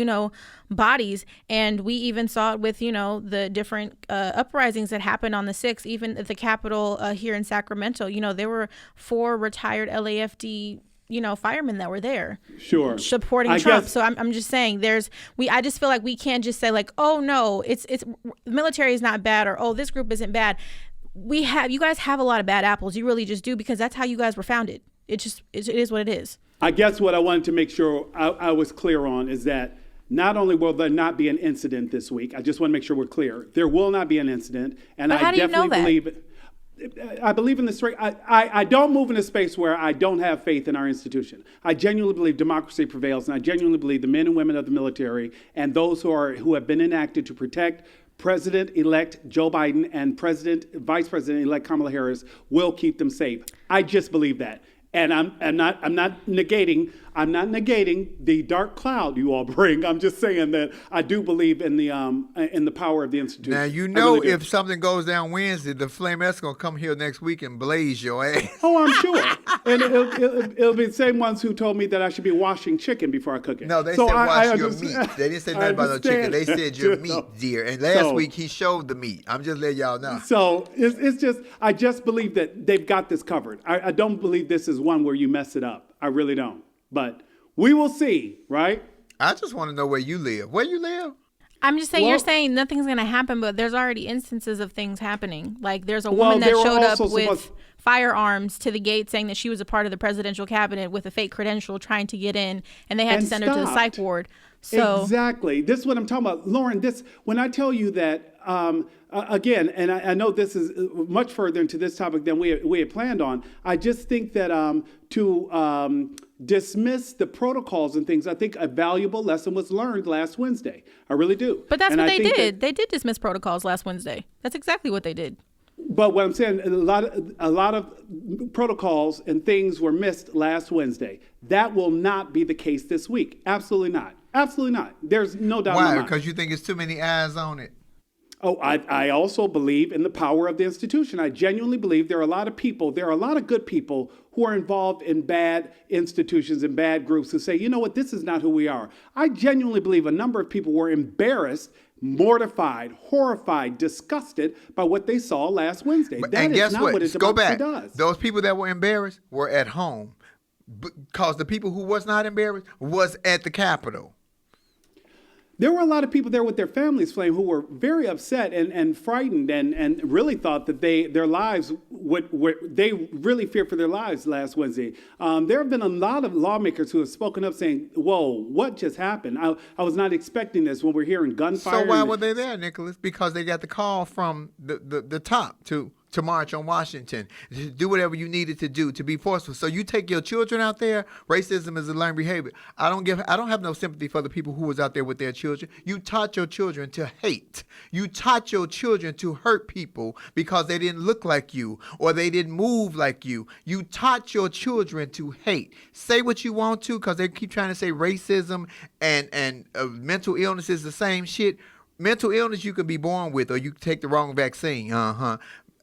bodies. And we even saw it with, the different uprisings that happened on the 6th, even at the Capitol here in Sacramento. There were 4 retired LAFD, firemen that were there. Sure. Supporting Trump. So I'm just saying I just feel like we can't just say like, oh, no, it's the military is not bad, or, oh, this group isn't bad. You guys have a lot of bad apples. You really just do, because that's how you guys were founded. It is what it is. I guess what I wanted to make sure I was clear on is that not only will there not be an incident this week, I just want to make sure we're clear. There will not be an incident. And but how do you know that? I believe in this. I don't move in a space where I don't have faith in our institution. I genuinely believe democracy prevails, and I genuinely believe the men and women of the military and those who have been enacted to protect President-elect Joe Biden and Vice President-elect Kamala Harris will keep them safe. I just believe that. And I'm not negating the dark cloud you all bring. I'm just saying that I do believe in the power of the institution. Now really if something goes down Wednesday, the Flamettes gonna come here next week and blaze your ass. Oh, I'm sure. And it'll be the same ones who told me that I should be washing chicken before I cook it. No, they said wash your meat. They didn't say nothing about no chicken. They said your meat, dear. And last week he showed the meat. I'm just letting y'all know. So it's just I just believe that they've got this covered. I don't believe this is one where you mess it up. I really don't. But we will see, right? I just want to know where you live. Where you live? I'm just saying, you're saying nothing's going to happen, but there's already instances of things happening. Like there's a woman that showed up with firearms to the gate saying that she was a part of the presidential cabinet with a fake credential trying to get in, and they had to send her to the psych ward. So exactly. This is what I'm talking about. Lauren, when I tell you that again, and I know this is much further into this topic than we had planned on. I just think that to dismiss the protocols and things, I think a valuable lesson was learned last Wednesday. I really do. But that's what they did. They did dismiss protocols last Wednesday. That's exactly what they did. But what I'm saying, a lot of protocols and things were missed last Wednesday. That will not be the case this week. Absolutely not. Absolutely not. There's no doubt. Why? Because you think it's too many eyes on it. Oh, I also believe in the power of the institution. I genuinely believe there are a lot of people, there are a lot of good people who are involved in bad institutions and bad groups who say, you know what, this is not who we are. I genuinely believe a number of people were embarrassed, mortified, horrified, disgusted by what they saw last Wednesday. And guess what? It's Go back. does. Those people that were embarrassed were at home because the people who was not embarrassed was at the Capitol. There were a lot of people there with their families, Flame, who were very upset and frightened and really thought that their lives they really feared for their lives last Wednesday. There have been a lot of lawmakers who have spoken up saying, whoa, what just happened? I was not expecting this when we're hearing gunfire. So why were they there, Nicholas? Because they got the call from the top to march on Washington, to do whatever you needed to do to be forceful. So you take your children out there. Racism is a learned behavior. I don't have no sympathy for the people who was out there with their children. You taught your children to hate. You taught your children to hurt people because they didn't look like you or they didn't move like you. You taught your children to hate. Say what you want to, because they keep trying to say racism and mental illness is the same shit. Mental illness you could be born with, or you take the wrong vaccine.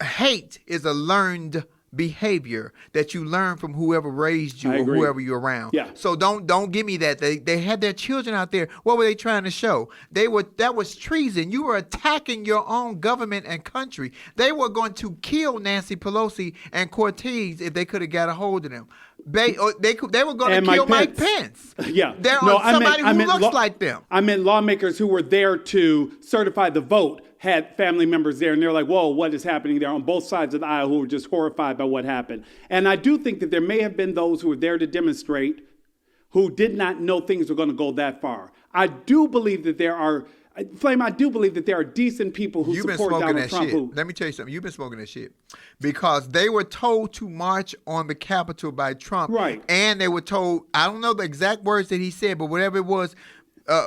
Hate is a learned behavior that you learn from whoever raised you or whoever you're around. Yeah. So don't give me that. They had their children out there. What were they trying to show? That was treason. You were attacking your own government and country. They were going to kill Nancy Pelosi and Cortez if they could have got a hold of them. They were going to kill Mike Pence. Yeah. Somebody who looks like them. I meant lawmakers who were there to certify the vote had family members there, and they're like, whoa, what is happening there on both sides of the aisle who were just horrified by what happened. And I do think that there may have been those who were there to demonstrate who did not know things were going to go that far. I do believe that there are, Flame, I do believe that there are decent people who support Donald Trump. Let me tell you something. You've been smoking that shit. Because they were told to march on the Capitol by Trump. Right. And they were told, I don't know the exact words that he said, but whatever it was,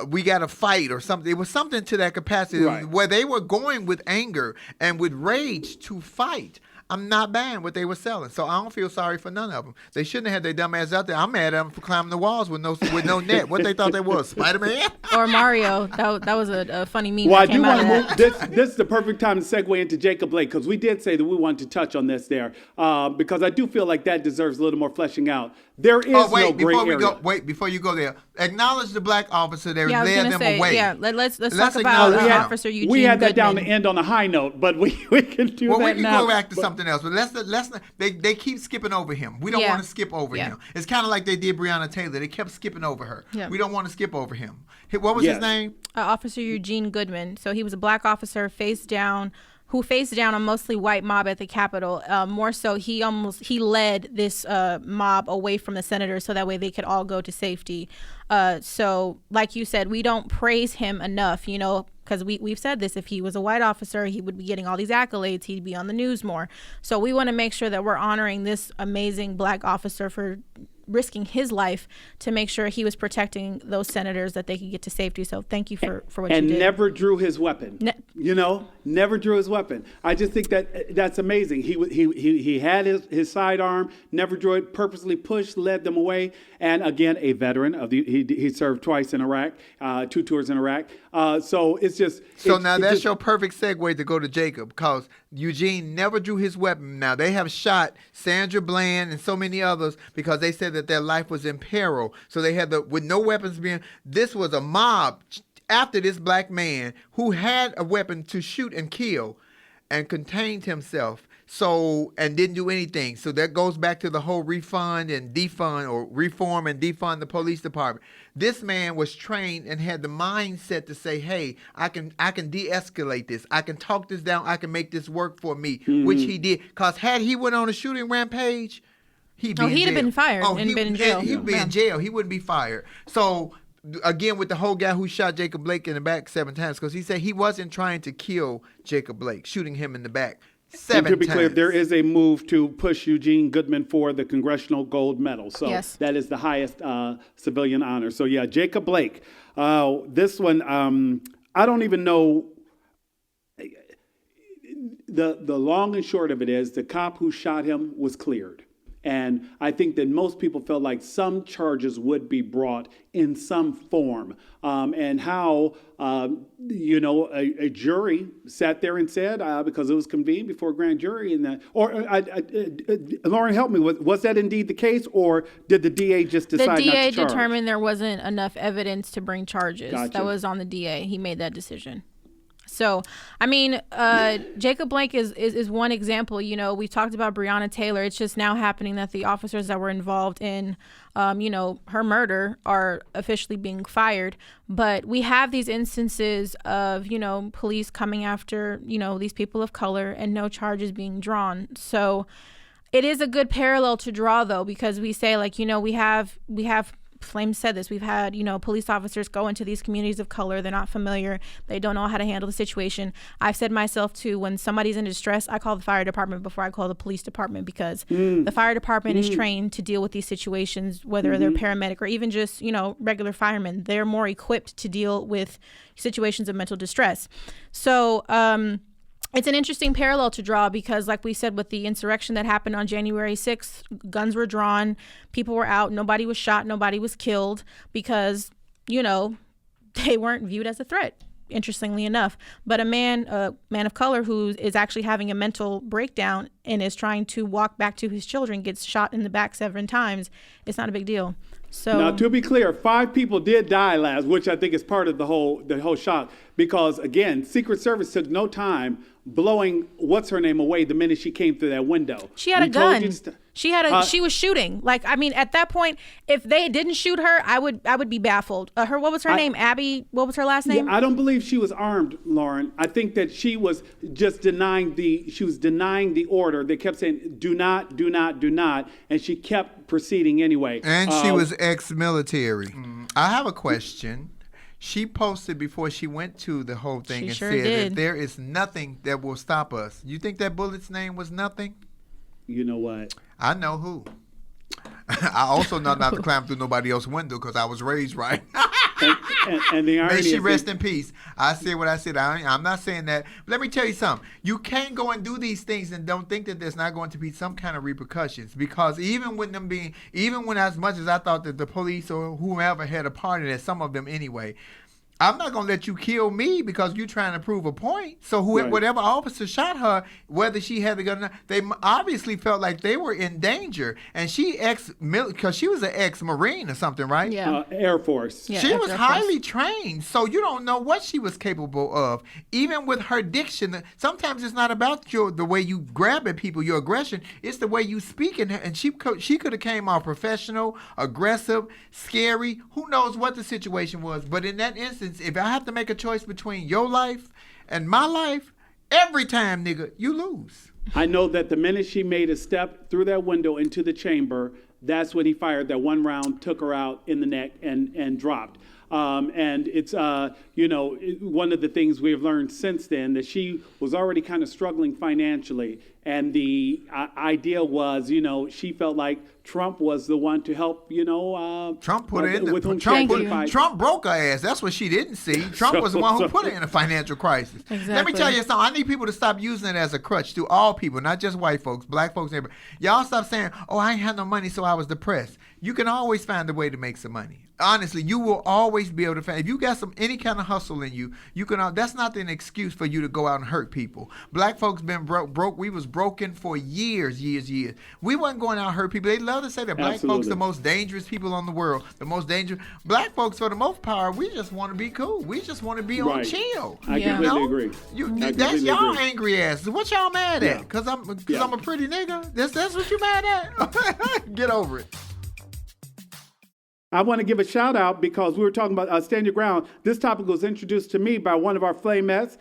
we got to fight or something. It was something to that capacity where they were going with anger and with rage to fight. I'm not buying what they were selling, so I don't feel sorry for none of them. They shouldn't have had their dumb ass out there. I'm mad at them for climbing the walls with no net. What they thought they was, Spider-Man? Or Mario. That was a funny meme. Well, that came out of that. This is the perfect time to segue into Jacob Blake, because we did say that we wanted to touch on this there, because I do feel like that deserves a little more fleshing out. There is no gray area. Before you go there, acknowledge the black officer that led them away. Yeah, let's talk about Officer Eugene We had that Goodman. down to end on a high note, but we can do that now. Well, we can go back to something else, but let's not. They keep skipping over him. We don't want to skip over him. It's kind of like they did Breonna Taylor. They kept skipping over her. Yeah. We don't want to skip over him. What was his name? Officer Eugene Goodman. So he was a black officer who faced down a mostly white mob at the Capitol. More so, he led this mob away from the senators so that way they could all go to safety. So, like you said, we don't praise him enough, because we've said this. If he was a white officer, he would be getting all these accolades. He'd be on the news more. So we want to make sure that we're honoring this amazing black officer for risking his life to make sure he was protecting those senators that they could get to safety. So thank you for what you did. And never drew his weapon. Never drew his weapon. I just think that's amazing. He had his sidearm, never drew it, purposely pushed, led them away. And again, a veteran of he served twice in Iraq, 2 tours in Iraq. So it's just. That's your perfect segue to go to Jacob, because Eugene never drew his weapon. Now they have shot Sandra Bland and so many others because they said that their life was in peril. So they had with no weapons being. This was a mob after this black man who had a weapon to shoot and kill, and contained himself. So, and didn't do anything. So that goes back to the whole refund and defund, or reform and defund the police department. This man was trained and had the mindset to say, hey, I can de-escalate this. I can talk this down. I can make this work for me, which he did. Because had he went on a shooting rampage, he'd have been fired and been in jail. He'd be in jail. He wouldn't be fired. So again with the whole guy who shot Jacob Blake in the back 7 times, because he said he wasn't trying to kill Jacob Blake, shooting him in the back 7 And to be times. clear, there is a move to push Eugene Goodman for the Congressional Gold Medal. So Yes. that is the highest civilian honor. So yeah, Jacob Blake. This one, I don't even know. The long and short of it is the cop who shot him was cleared. And I think that most people felt like some charges would be brought in some form. And how, a jury sat there and said, because it was convened before a grand jury, and that, or Lauren, help me, was that indeed the case, or did the DA just decide not to charge? The DA determined there wasn't enough evidence to bring charges. Gotcha. That was on the DA. He made that decision. So, I mean, Jacob Blake is one example. You know, we talked about Breonna Taylor. It's just now happening that the officers that were involved in, her murder are officially being fired. But we have these instances of, police coming after, these people of color and no charges being drawn. So it is a good parallel to draw, though, because we say, like, we have Flame said this. We've had, police officers go into these communities of color. They're not familiar. They don't know how to handle the situation. I've said myself too, when somebody's in distress, I call the fire department before I call the police department, because the fire department is trained to deal with these situations, whether they're paramedic or even just, regular firemen. They're more equipped to deal with situations of mental distress. So, it's an interesting parallel to draw because, like we said, with the insurrection that happened on January 6th, guns were drawn, people were out, nobody was shot, nobody was killed because, they weren't viewed as a threat, interestingly enough. But a man of color who is actually having a mental breakdown and is trying to walk back to his children gets shot in the back 7 times. It's not a big deal. So now, to be clear, 5 people did die last, which I think is part of the whole shock. Because again, Secret Service took no time blowing what's her name away the minute she came through that window. She had a gun. She was shooting. Like, I mean, at that point, if they didn't shoot her, I would be baffled. What was her name? Abby. What was her last name? Yeah, I don't believe she was armed, Lauren. I think that she was just denying the order. They kept saying, do not, do not, do not. And she kept proceeding anyway. And she was ex-military. I have a question. She posted before she went to the whole thing and said that there is nothing that will stop us. You think that bullet's name was nothing? You know what? I know who. I also know not to climb through nobody else's window because I was raised right. and the irony May she is rest in peace. I said what I said. I'm not saying that. But let me tell you something. You can't go and do these things and don't think that there's not going to be some kind of repercussions. Because even when as much as I thought that the police or whoever had a part in it, some of them anyway, I'm not going to let you kill me because you're trying to prove a point. So whatever officer shot her, whether she had the gun or not, they obviously felt like they were in danger. And because she was an ex-Marine or something, right? Yeah. Air Force. Yeah, she was Air highly trained. So you don't know what she was capable of. Even with her diction, sometimes it's not about the way you grab at people, your aggression. It's the way you speak. And she could have came off professional, aggressive, scary. Who knows what the situation was. But in that instance, if I have to make a choice between your life and my life, every time, nigga, you lose. I know that the minute she made a step through that window into the chamber, that's when he fired that one round, took her out in the neck, and dropped. And it's, one of the things we've learned since then, that she was already kind of struggling financially. And the idea was, she felt like Trump was the one to help, Trump put her in with whom Trump broke her ass. That's what she didn't see. Trump was the one who put her in a financial crisis. Exactly. Let me tell you something. I need people to stop using it as a crutch to all people, not just white folks, black folks, everybody. Y'all stop saying, oh, I ain't had no money, so I was depressed. You can always find a way to make some money. Honestly, you will always be able to find. If you got any kind of hustle in you, you can. That's not an excuse for you to go out and hurt people. Black folks been broke. We was broken for years. We wasn't going out and hurt people. They love to say that black folks the most dangerous people on the world. The most dangerous. Black folks, for the most part, we just want to be cool. We just want to be on chill. I completely agree. That's y'all angry asses. What y'all mad at? Because I'm a pretty nigga. That's what you mad at? Get over it. I want to give a shout out because we were talking about Stand Your Ground. This topic was introduced to me by one of our Flamettes.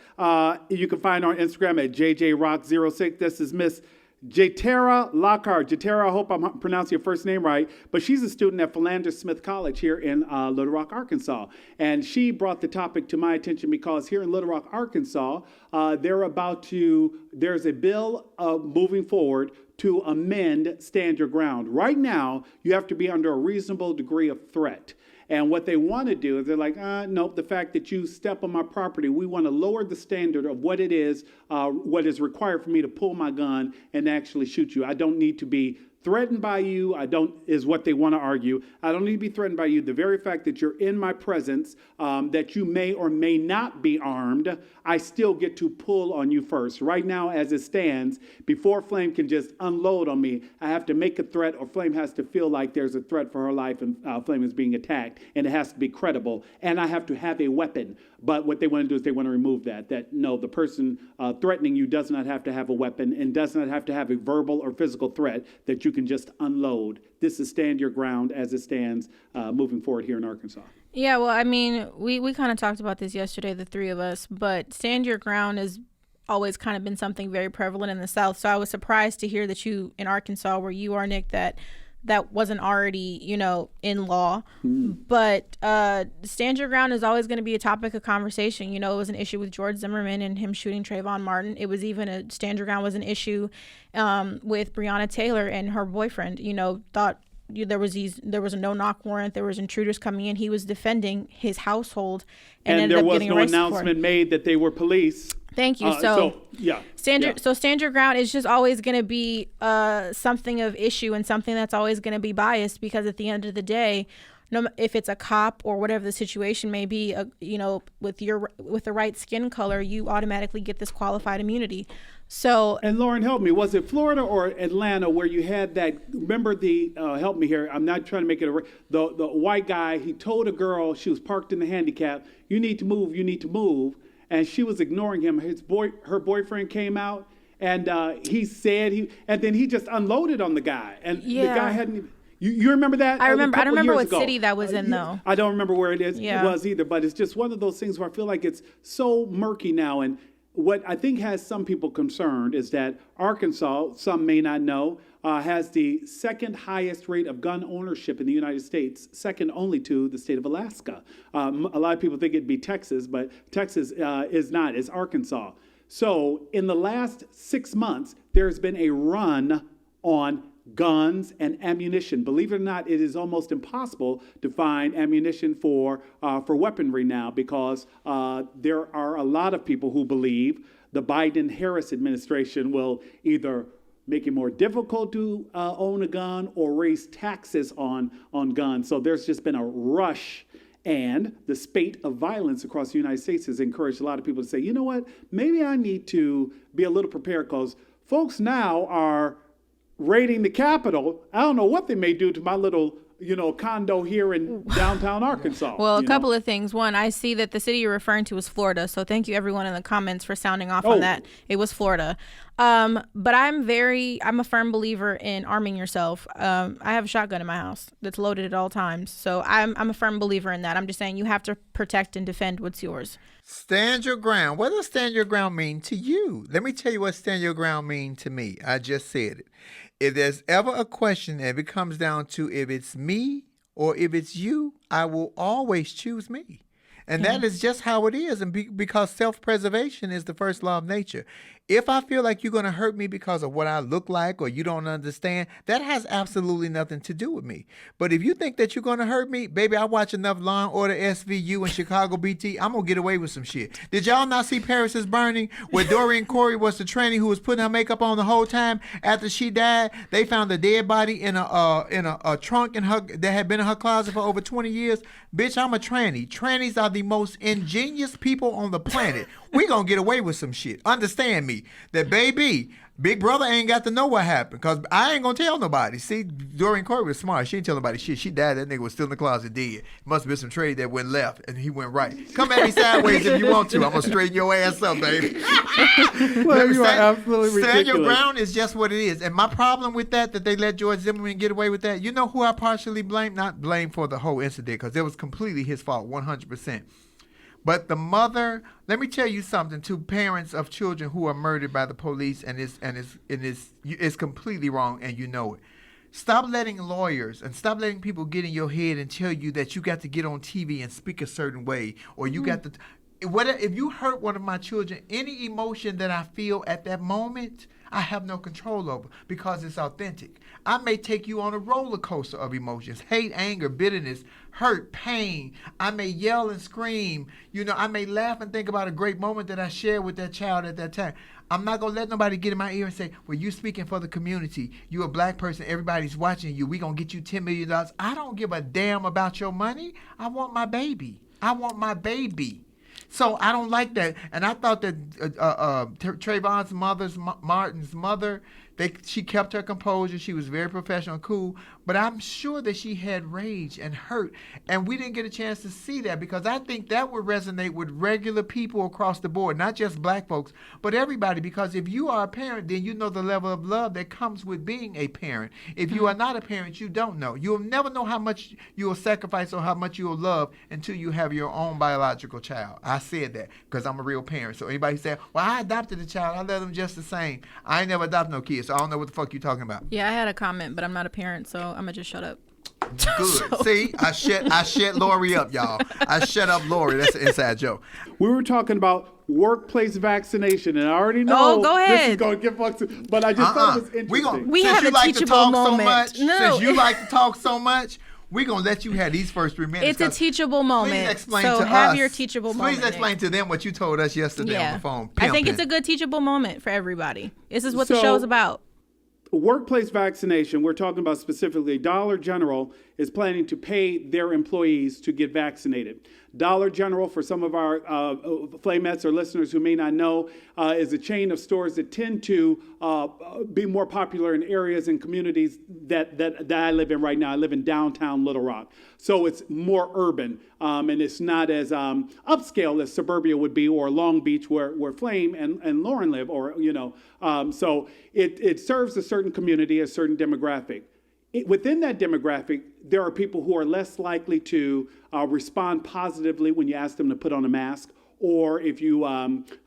You can find her on Instagram at JJRock06. This is Miss Jatera Lockhart. Jatera, I hope I'm pronouncing your first name right, but she's a student at Philander Smith College here in Little Rock, Arkansas. And she brought the topic to my attention because here in Little Rock, Arkansas, there's a bill moving forward to amend Stand Your Ground. Right now, you have to be under a reasonable degree of threat. And what they want to do is they're like, nope, the fact that you step on my property, we want to lower the standard of what it is, what is required for me to pull my gun and actually shoot you. I don't need to be threatened by you. Is what they want to argue. I don't need to be threatened by you. The very fact that you're in my presence, that you may or may not be armed, I still get to pull on you first. Right now, as it stands, before Flame can just unload on me, I have to make a threat, or Flame has to feel like there's a threat for her life and Flame is being attacked, and it has to be credible. And I have to have a weapon. But what they want to do is they want to remove that. That no, the person threatening you does not have to have a weapon and does not have to have a verbal or physical threat that you can just unload. This is Stand Your Ground as it stands moving forward here in Arkansas. Yeah, well, I mean, we kind of talked about this yesterday, the three of us, but Stand Your Ground has always kind of been something very prevalent in the South. So I was surprised to hear that you, in Arkansas, where you are, Nick, that wasn't already, in law. But Stand Your Ground is always going to be a topic of conversation. It was an issue with George Zimmerman and him shooting Trayvon Martin. It was even Stand Your Ground was an issue with Breonna Taylor and her boyfriend, thought there was a no-knock warrant. There was intruders coming in. He was defending his household and ended there up was getting no arrested announcement made that they were police. Thank you. Stand Your Ground is just always going to be something of issue and something that's always going to be biased, because at the end of the day, if it's a cop or whatever the situation may be, with the right skin color, you automatically get this qualified immunity. So, and Lauren, help me. Was it Florida or Atlanta where you had that? Remember help me here. I'm not trying to make it the white guy. He told a girl, she was parked in the handicap, "You need to move. You need to move." And she was ignoring him. Her boyfriend came out, and he said and then he just unloaded on the guy, and the guy hadn't even. You remember that? I remember. I don't remember what ago. City that was in, though. I don't remember where it was either. But it's just one of those things where I feel like it's so murky now. And what I think has some people concerned is that Arkansas, some may not know, has the second highest rate of gun ownership in the United States, second only to the state of Alaska. A lot of people think it'd be Texas, but Texas is not. It's Arkansas. So in the last 6 months, there's been a run on guns and ammunition. Believe it or not, it is almost impossible to find ammunition for weaponry now, because there are a lot of people who believe the Biden-Harris administration will either make it more difficult to own a gun or raise taxes on guns. So there's just been a rush. And the spate of violence across the United States has encouraged a lot of people to say, you know what, maybe I need to be a little prepared, because folks now are raiding the Capitol. I don't know what they may do to my little, condo here in downtown Arkansas. Well, a couple of things. One, I see that the city you're referring to is Florida. So thank you everyone in the comments for sounding off on that. It was Florida. But I'm a firm believer in arming yourself. I have a shotgun in my house that's loaded at all times. So I'm a firm believer in that. I'm just saying you have to protect and defend what's yours. Stand your ground. What does stand your ground mean to you? Let me tell you what stand your ground mean to me. I just said it. If there's ever a question, if it comes down to if it's me or if it's you, I will always choose me. And that is just how it is. And because self-preservation is the first law of nature. If I feel like you're going to hurt me because of what I look like or you don't understand, that has absolutely nothing to do with me. But if you think that you're going to hurt me, baby, I watch enough Law and Order SVU and Chicago BT, I'm going to get away with some shit. Did y'all not see Paris is Burning, where Doreen Corey was the tranny who was putting her makeup on the whole time? After she died, they found a dead body in a trunk that had been in her closet for over 20 years. Bitch, I'm a tranny. Trannies are the most ingenious people on the planet. We gonna get away with some shit. Understand me. That baby, Big Brother ain't got to know what happened, because I ain't gonna tell nobody. See, Doreen Corey was smart. She didn't tell nobody shit. She died. That nigga was still in the closet dead. Must have been some trade that went left and he went right. Come at me sideways if you want to. I'm gonna straighten your ass up, baby. Well, you are absolutely ridiculous. Stand your ground is just what it is. And my problem with that they let George Zimmerman get away with that, you know who I partially blame? Not blame for the whole incident, because it was completely his fault, 100%. But the mother, let me tell you something. To parents of children who are murdered by the police, and it's completely wrong, and you know it. Stop letting lawyers and stop letting people get in your head and tell you that you got to get on TV and speak a certain way, or you got to. If you hurt one of my children, any emotion that I feel at that moment, I have no control over because it's authentic. I may take you on a roller coaster of emotions: hate, anger, bitterness, hurt, pain. I may yell and scream. I may laugh and think about a great moment that I shared with that child at that time. I'm not going to let nobody get in my ear and say, well, you speaking for the community. You a black person. Everybody's watching you. We going to get you $10 million. I don't give a damn about your money. I want my baby. So I don't like that. And I thought that Trayvon's Martin's mother, she kept her composure. She was very professional and cool. But I'm sure that she had rage and hurt. And we didn't get a chance to see that because I think that would resonate with regular people across the board, not just black folks, but everybody. Because if you are a parent, then you know the level of love that comes with being a parent. If you are not a parent, you don't know. You'll never know how much you will sacrifice or how much you will love until you have your own biological child. I said that because I'm a real parent. So anybody say, well, I adopted a child. I love them just the same. I ain't never adopted no kids, so I don't know what the fuck you talking about. Yeah, I had a comment, but I'm not a parent, so I'm going to just shut up. Good. See, I shut Lori up, y'all. I shut up Lori. That's an inside joke. We were talking about workplace vaccination, and I already know Oh, go this ahead. is going to get fucked, but I just thought it was interesting. We have a teachable moment. Since you like to talk so much, we're going to let you have these first 3 minutes. It's a teachable moment. Please explain so to have us. your teachable moment. Please explain to them what you told us yesterday on the phone. I think it's a good teachable moment for everybody. This is what the show's about. Workplace vaccination, we're talking about specifically Dollar General is planning to pay their employees to get vaccinated. Dollar General, for some of our Flamettes or listeners who may not know, is a chain of stores that tend to be more popular in areas and communities that I live in right now. I live in downtown Little Rock. So it's more urban, and it's not as upscale as suburbia would be, or Long Beach where Flame and Lauren live, so it serves a certain community, a certain demographic. Within that demographic, there are people who are less likely to respond positively when you ask them to put on a mask, or if you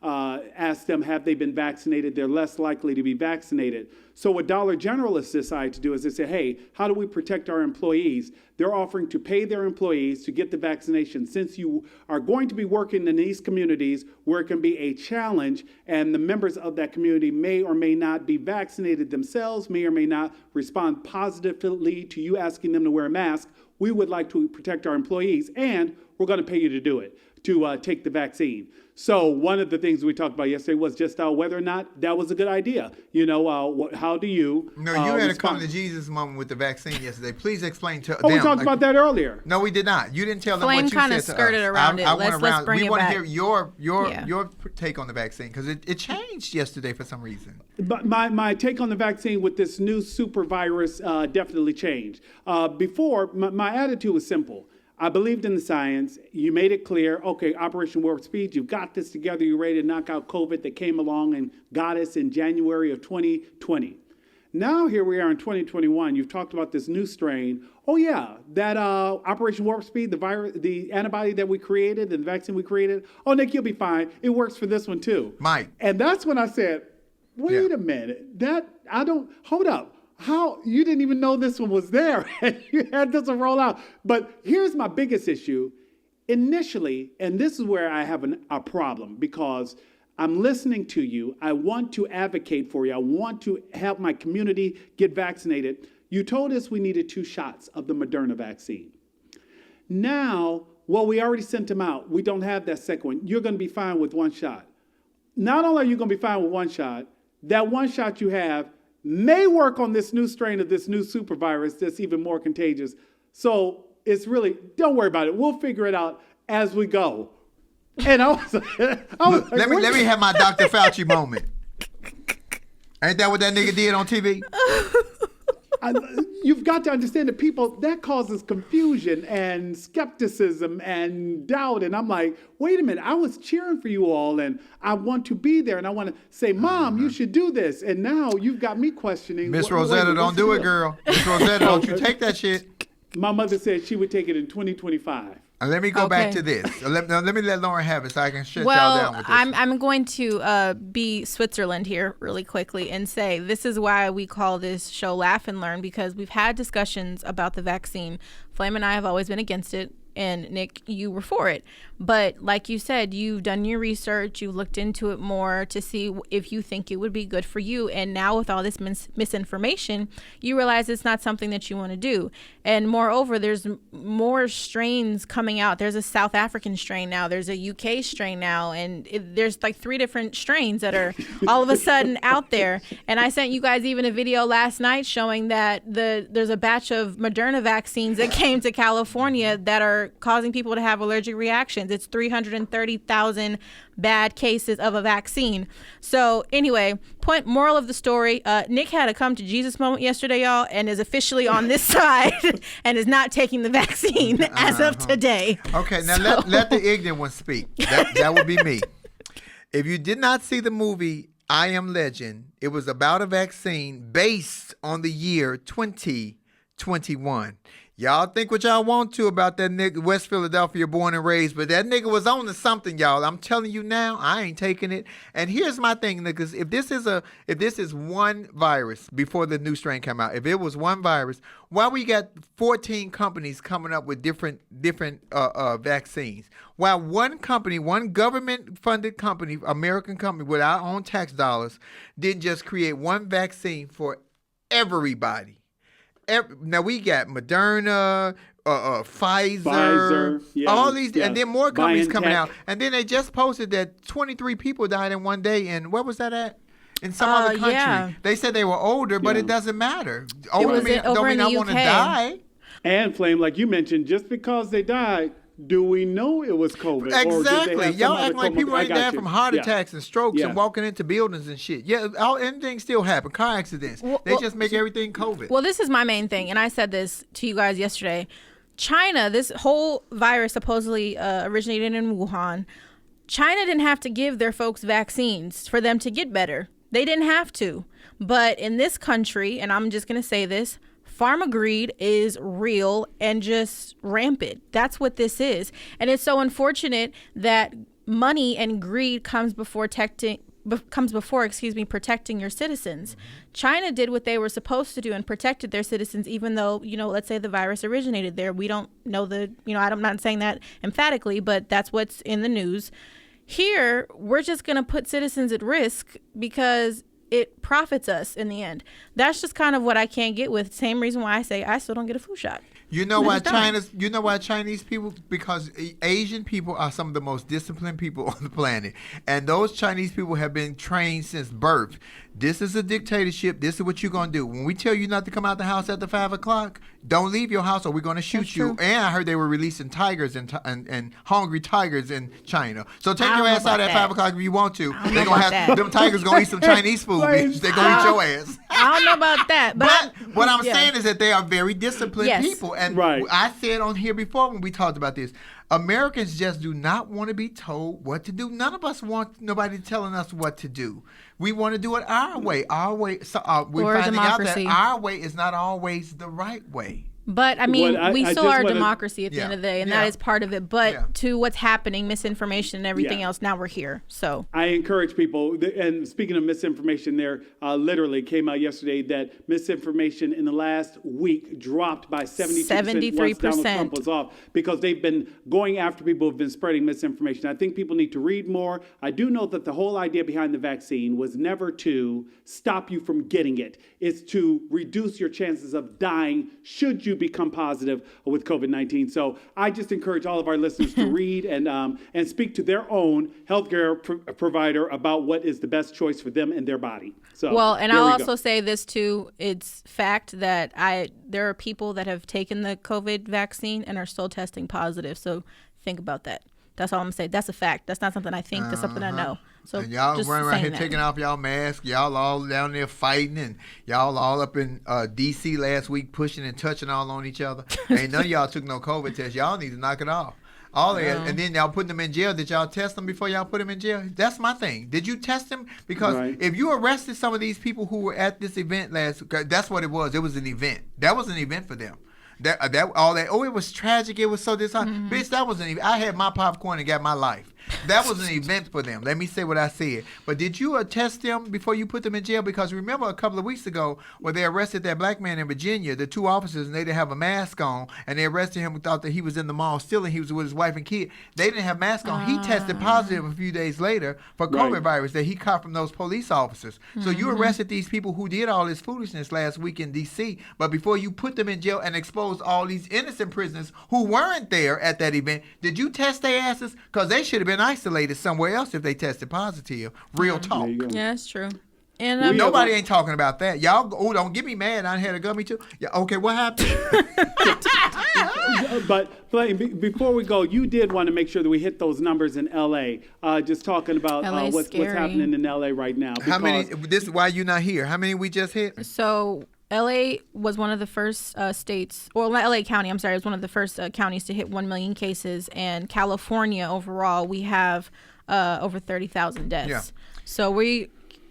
ask them, have they been vaccinated, they're less likely to be vaccinated. So what Dollar General has decided to do is they say, hey, how do we protect our employees? They're offering to pay their employees to get the vaccination. Since you are going to be working in these communities where it can be a challenge, and the members of that community may or may not be vaccinated themselves, may or may not respond positively to you asking them to wear a mask, we would like to protect our employees, and we're going to pay you to do it, to take the vaccine. So one of the things we talked about yesterday was just whether or not that was a good idea. How do you No, you had a come to Jesus moment with the vaccine yesterday. Please explain to them. We talked about that earlier. No, we did not. You didn't tell them Flame what you said to us. kind of skirted around it. Let's bring we it want to back. hear your take on the vaccine, because it changed yesterday for some reason. But my take on the vaccine with this new super virus definitely changed. Before, my attitude was simple. I believed in the science. You made it clear. Okay, Operation Warp Speed, you've got this together. You're ready to knock out COVID that came along and got us in January of 2020. Now here we are in 2021. You've talked about this new strain. Oh yeah, that Operation Warp Speed, the virus, the antibody that we created, and the vaccine we created. Oh, Nick, you'll be fine. It works for this one too. Mike. And that's when I said, wait a minute. Hold up. How you didn't even know this one was there, and you had this one roll out. But here's my biggest issue. Initially, and this is where I have a problem, because I'm listening to you. I want to advocate for you. I want to help my community get vaccinated. You told us we needed 2 shots of the Moderna vaccine. Now, we already sent them out. We don't have that second one. You're going to be fine with 1 shot. Not only are you going to be fine with 1 shot, that 1 shot you have may work on this new strain of this new super virus that's even more contagious. So it's really, don't worry about it. We'll figure it out as we go. And I was Look, let me have my Dr. Fauci moment. Ain't that what that nigga did on TV? You've got to understand that people, that causes confusion and skepticism and doubt. And I'm like, wait a minute, I was cheering for you all, and I want to be there, and I want to say, Mom, you should do this. And now you've got me questioning. Miss Rosetta, don't do it, girl. Miss Rosetta, don't you take that shit. My mother said she would take it in 2025. Let me go back to this. Let me let Lauren have it so I can shut y'all down with this. I'm going to be Switzerland here really quickly and say this is why we call this show Laugh and Learn, because we've had discussions about the vaccine. Flame and I have always been against it. And Nick, you were for it. But like you said, you've done your research, you looked into it more to see if you think it would be good for you. And now with all this misinformation, you realize it's not something that you want to do. And moreover, there's more strains coming out. There's a South African strain now. There's a UK strain now. And there's like 3 different strains that are all of a sudden out there. And I sent you guys even a video last night showing that there's a batch of Moderna vaccines that came to California that are causing people to have allergic reactions. It's 330,000 bad cases of a vaccine. So anyway, moral of the story, Nick had a come to Jesus moment yesterday, y'all, and is officially on this side and is not taking the vaccine as of today. Okay, now let the ignorant one speak. That would be me. If you did not see the movie I Am Legend, it was about a vaccine based on the year 2021. Y'all think what y'all want to about that nigga, West Philadelphia born and raised, but that nigga was on to something, y'all. I'm telling you now, I ain't taking it. And here's my thing, niggas. If this is one virus before the new strain come out, if it was one virus, why we got 14 companies coming up with different vaccines? While one company, one government-funded company, American company with our own tax dollars, didn't just create one vaccine for everybody. Now we got Moderna, Pfizer, all these, and then more companies coming out. And then they just posted that 23 people died in one day. And where was that at? In some other country. Yeah. They said they were older, but it doesn't matter. Don't mean I want to die. And Flame, like you mentioned, just because they died, do we know it was COVID? Exactly. Y'all act like people ain't dying from heart attacks and strokes and walking into buildings and shit. Yeah, anything still happen. Car accidents. They just make everything COVID. Well, this is my main thing, and I said this to you guys yesterday. China, this whole virus supposedly originated in Wuhan. China didn't have to give their folks vaccines for them to get better. They didn't have to. But in this country, and I'm just going to say this, pharma greed is real and just rampant. That's what this is. And it's so unfortunate that money and greed comes before protecting your citizens. China did what they were supposed to do and protected their citizens, even though, let's say the virus originated there. We don't know I'm not saying that emphatically, but that's what's in the news. Here, we're just going to put citizens at risk because it profits us in the end. That's just kind of what I can't get with. Same reason why I say I still don't get a flu shot. You know why Chinese people? Because Asian people are some of the most disciplined people on the planet. And those Chinese people have been trained since birth. This is a dictatorship. This is what you're going to do. When we tell you not to come out the house after 5 o'clock, don't leave your house or we're going to shoot you. And I heard they were releasing tigers and hungry tigers in China. So take your ass out at 5 o'clock if you want to. They're going to have them tigers going to eat some Chinese food, bitch. They're going to eat your ass. I don't know about that. But what I'm saying is that they are very disciplined people. And I said on here before when we talked about this, Americans just do not want to be told what to do. None of us want nobody telling us what to do. We want to do it our way. Our way. So we're finding out that our way is not always the right way. But I mean, we still are a democracy at the end of the day, and that is part of it. But to what's happening, misinformation and everything else, now we're here. So I encourage people, and speaking of misinformation, there literally came out yesterday that misinformation in the last week dropped by 73% once Donald Trump was off, because they've been going after people who've been spreading misinformation. I think people need to read more. I do know that the whole idea behind the vaccine was never to stop you from getting it. It's to reduce your chances of dying should you become positive with COVID-19. So I just encourage all of our listeners to read and speak to their own healthcare provider about what is the best choice for them and their body. So and I'll also say this too. It's fact that there are people that have taken the COVID vaccine and are still testing positive. So think about that. That's all I'm saying. That's a fact. That's not something I think. That's something I know. So and y'all running around here taking off y'all masks. Y'all all down there fighting, and y'all all up in D.C. last week pushing and touching all on each other. Ain't none of y'all took no COVID test. Y'all need to knock it off. And then y'all putting them in jail. Did y'all test them before y'all put them in jail? That's my thing. Did you test them? Because if you arrested some of these people who were at this event that's what it was. It was an event. That was an event for them. Oh, it was tragic. It was so disheartening. Bitch, that wasn't even. I had my popcorn and got my life. That was an event for them. Let me say what I said. But did you test them before you put them in jail? Because remember a couple of weeks ago where they arrested that black man in Virginia, the 2 officers, and they didn't have a mask on, and they arrested him and thought that he was in the mall stealing. He was with his wife and kid. They didn't have masks on. He tested positive a few days later for COVID virus that he caught from those police officers. So you arrested these people who did all this foolishness last week in D.C., but before you put them in jail and exposed all these innocent prisoners who weren't there at that event, did you test their asses? Because they should have been isolated somewhere else if they tested positive. Real talk. Yeah, that's true. And nobody ain't talking about that. Y'all, don't get me mad. I had a gummy too. Yeah, okay, what happened? But before we go, you did want to make sure that we hit those numbers in L.A. Just talking about what's happening in L.A. right now. How many? This is why you're not here. How many we just hit? So LA was one of the first states, or LA County, I'm sorry, was one of the first counties to hit 1 million cases. And California overall, we have over 30,000 deaths. Yeah. So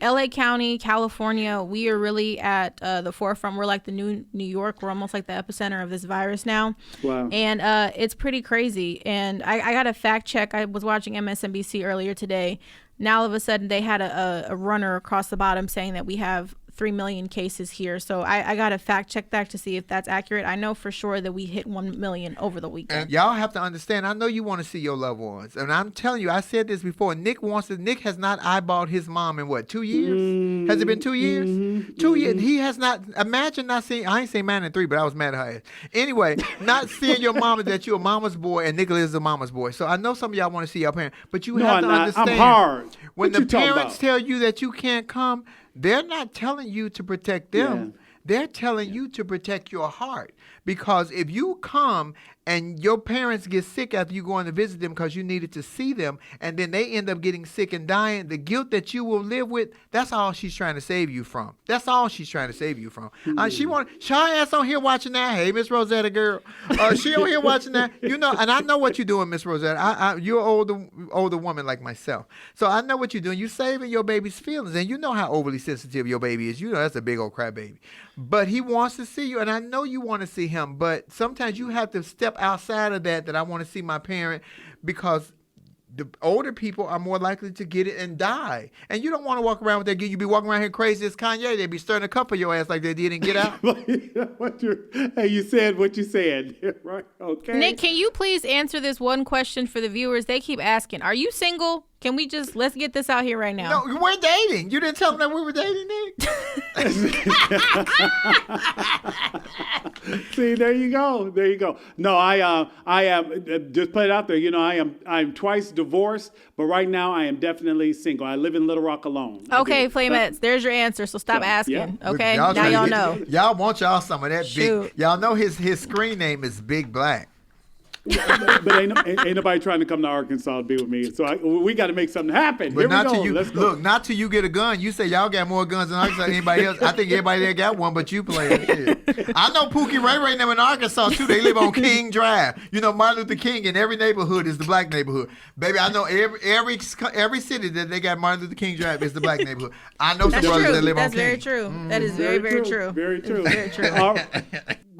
LA County, California, we are really at the forefront. We're like the new New York. We're almost like the epicenter of this virus now. Wow. And it's pretty crazy. And I got a fact check. I was watching MSNBC earlier today. Now all of a sudden they had a runner across the bottom saying that we have 3 million cases here. So I got to fact check that to see if that's accurate. I know for sure that we hit 1 million over the weekend. And y'all have to understand, I know you want to see your loved ones. And I'm telling you, I said this before, Nick has not eyeballed his mom in what, 2 years? Has it been 2 years? Mm-hmm. 2 years. He has not, imagine not seeing, I ain't saying man in 3, but I was mad at her ass. Anyway, not seeing your mama that you're a mama's boy and Nicholas is a mama's boy. So I know some of y'all want to see your parents, but you have to understand. I'm hard. When the parents tell you that you can't come, they're not telling you to protect them. Yeah. They're telling you to protect your heart. Because if you come and your parents get sick after you going to visit them because you needed to see them, and then they end up getting sick and dying, the guilt that you will live with, that's all she's trying to save you from. That's all she's trying to save you from. She ass on here watching that. Hey, Miss Rosetta, girl. She on here watching that. You know, and I know what you're doing, Miss Rosetta. You're an older woman like myself. So I know what you're doing. You're saving your baby's feelings, and you know how overly sensitive your baby is. You know that's a big old crybaby. But he wants to see you, and I know you want to see him, but sometimes you have to step outside of that I want to see my parent, because the older people are more likely to get it and die. And you don't want to walk around with that. You be walking around here crazy as Kanye. They be stirring a cup of your ass like they did and Get Out. You said what you said. Right? Okay. Nick, can you please answer this one question for the viewers? They keep asking, are you single? Can we let's get this out here right now? No, we're dating. You didn't tell them that we were dating, Nick. See, there you go. No, I am, just put it out there. You know, I'm twice divorced, but right now I am definitely single. I live in Little Rock alone. Okay, Flamettes, there's your answer. So stop asking. Yeah. Okay, now y'all know. Y'all want y'all some of that big. Y'all know his screen name is Big Black. But ain't nobody trying to come to Arkansas to be with me. So we got to make something happen. But not till you not till you get a gun. You say y'all got more guns in Arkansas than anybody else. I think everybody there got one, but you playing shit. I know Pookie Ray them in Arkansas too. They live on King Drive. You know, Martin Luther King in every neighborhood is the black neighborhood. Baby, I know every city that they got Martin Luther King Drive is the black neighborhood. I know some brothers that live on King. That's very true. That is very, very true. Very true. Very true.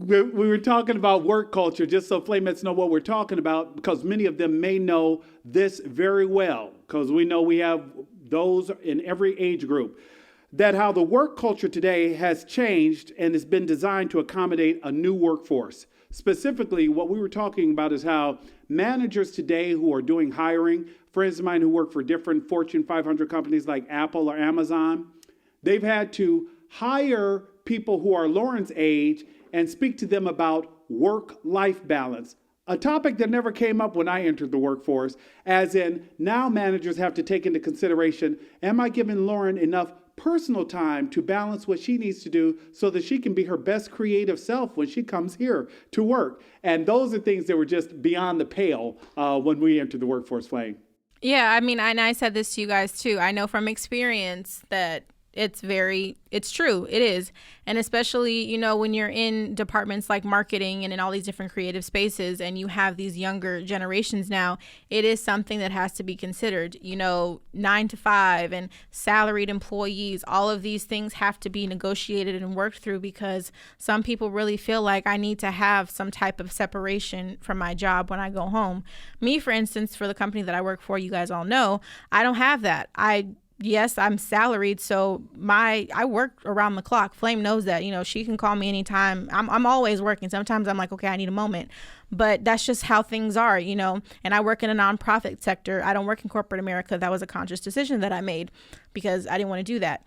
We were talking about work culture, just so Flamettes know what we're talking about, because many of them may know this very well, because we know we have those in every age group, that how the work culture today has changed and has been designed to accommodate a new workforce. Specifically, what we were talking about is how managers today who are doing hiring, friends of mine who work for different Fortune 500 companies like Apple or Amazon, they've had to hire people who are Lauren's age and speak to them about work-life balance, a topic that never came up when I entered the workforce, as in now managers have to take into consideration, am I giving Lauren enough personal time to balance what she needs to do so that she can be her best creative self when she comes here to work? And those are things that were just beyond the pale when we entered the workforce, Flame. Yeah, I mean, and I said this to you guys too. I know from experience that It's true. It is. And especially, when you're in departments like marketing and in all these different creative spaces and you have these younger generations now, it is something that has to be considered. 9 to 5 and salaried employees, all of these things have to be negotiated and worked through because some people really feel like I need to have some type of separation from my job when I go home. Me, for instance, for the company that I work for, you guys all know, I don't have that. Yes, I'm salaried, so I work around the clock. Flame knows that. She can call me anytime. I'm always working. Sometimes I'm like, okay, I need a moment. But that's just how things are, And I work in a nonprofit sector. I don't work in corporate America. That was a conscious decision that I made because I didn't want to do that.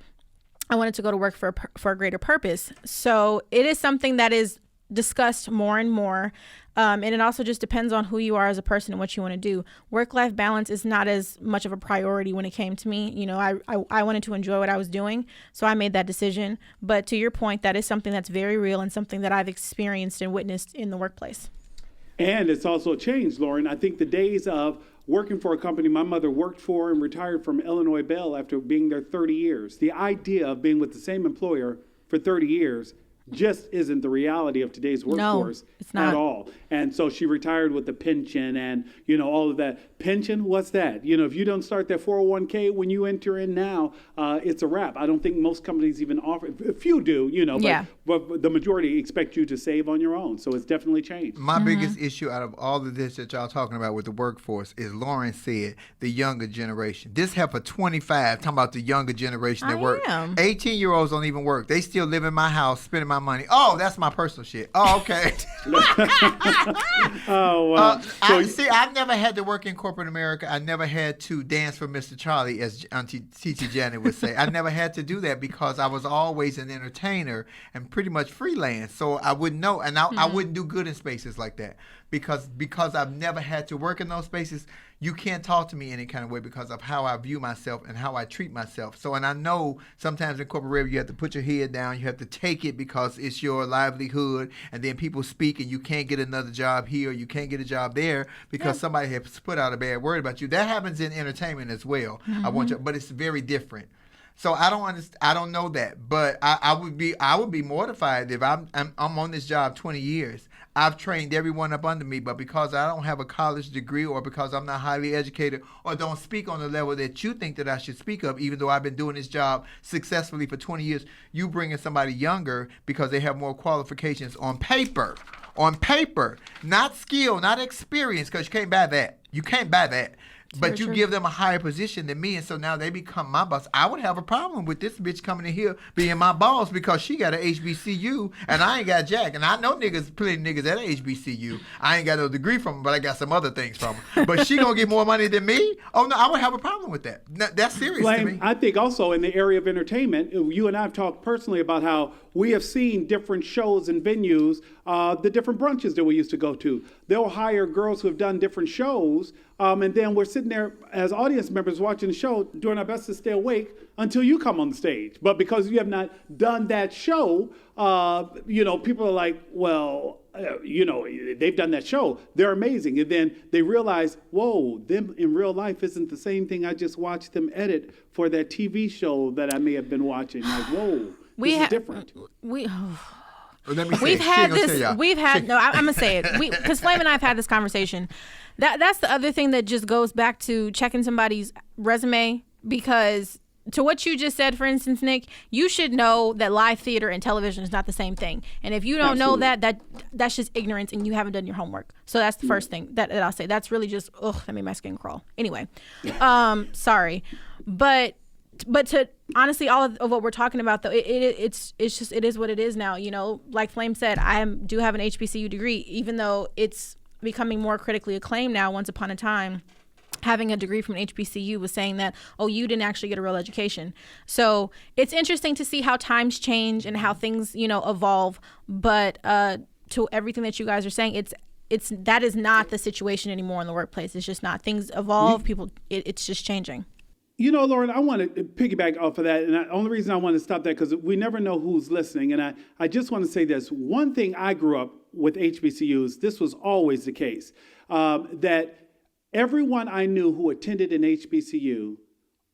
I wanted to go to work for a greater purpose. So it is something that is discussed more and more. And it also just depends on who you are as a person and what you want to do. Work-life balance is not as much of a priority when it came to me. I wanted to enjoy what I was doing, so I made that decision. But to your point, that is something that's very real and something that I've experienced and witnessed in the workplace. And it's also changed, Lauren. I think the days of working for a company my mother worked for and retired from Illinois Bell after being there 30 years, the idea of being with the same employer for 30 years just isn't the reality of today's workforce it's not. At all. And so she retired with the pension and, all of that. Pension, what's that? If you don't start that 401k when you enter in now, it's a wrap. I don't think most companies even offer, a few do, but the majority expect you to save on your own. So it's definitely changed. My biggest issue out of all of this that y'all talking about with the workforce is Lauren said the younger generation. This heifer 25 talking about the younger generation that work. 18-year-olds don't even work. They still live in my house spending my money. Oh, that's my personal shit. Oh, okay. Oh, wow. I never had to work in corporate America. I never had to dance for Mr. Charlie, as Auntie T.T. Janet would say. I never had to do that because I was always an entertainer and pretty much freelance. So I wouldn't know, and I wouldn't do good in spaces like that because I've never had to work in those spaces. You can't talk to me any kind of way because of how I view myself and how I treat myself. So, and I know sometimes in corporate America, you have to put your head down. You have to take it because it's your livelihood. And then people speak and you can't get another job here. Or you can't get a job there because somebody has put out a bad word about you. That happens in entertainment as well. But it's very different. So I don't understand. I don't know that, but I would be mortified if I'm on this job 20 years. I've trained everyone up under me, but because I don't have a college degree or because I'm not highly educated or don't speak on the level that you think that I should speak of, even though I've been doing this job successfully for 20 years, you bring in somebody younger because they have more qualifications on paper, not skill, not experience, because you can't buy that. You can't buy that. But you give them a higher position than me, and so now they become my boss. I would have a problem with this bitch coming in here being my boss because she got an HBCU and I ain't got jack. And I know plenty of niggas at HBCU. I ain't got no degree from them, but I got some other things from them. But she gonna get more money than me? Oh no, I would have a problem with that. No, that's serious to me. I think also in the area of entertainment, you and I have talked personally about how we have seen different shows and venues, the different brunches that we used to go to. They'll hire girls who have done different shows, and then we're sitting there as audience members watching the show, doing our best to stay awake until you come on the stage. But because you have not done that show, people are like, well, they've done that show. They're amazing. And then they realize, whoa, them in real life isn't the same thing I just watched them edit for that TV show that I may have been watching. Like, whoa. This is different. Let me say We've had this. We've had no. I'm gonna say it. Because Flame and I have had this conversation. That's the other thing that just goes back to checking somebody's resume. Because to what you just said, for instance, Nick, you should know that live theater and television is not the same thing. And if you don't know that's just ignorance, and you haven't done your homework. So that's the first thing that I'll say. That's really just that made my skin crawl. Anyway, sorry, but to honestly, all of what we're talking about, though, it's just it is what it is now. Like Flame said, I do have an HBCU degree, even though it's becoming more critically acclaimed now. Once upon a time, having a degree from an HBCU was saying that, oh, you didn't actually get a real education. So it's interesting to see how times change and how things, evolve. But to everything that you guys are saying, that is not the situation anymore in the workplace. It's just not. Things evolve. It's just changing. Lauren, I want to piggyback off of that. And the only reason I want to stop that, because we never know who's listening. And I just want to say this. One thing I grew up with HBCUs, this was always the case, that everyone I knew who attended an HBCU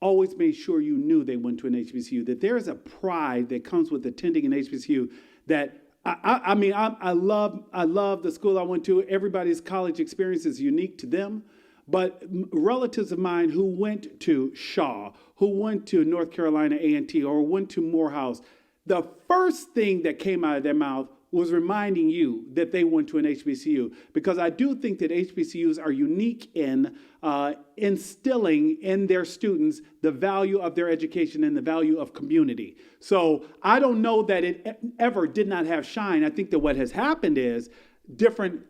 always made sure you knew they went to an HBCU, that there is a pride that comes with attending an HBCU that I mean, I love the school I went to. Everybody's college experience is unique to them. But relatives of mine who went to Shaw, who went to North Carolina A&T, or went to Morehouse, the first thing that came out of their mouth was reminding you that they went to an HBCU, because I do think that HBCUs are unique in instilling in their students the value of their education and the value of community. So I don't know that it ever did not have shine. I think that what has happened is different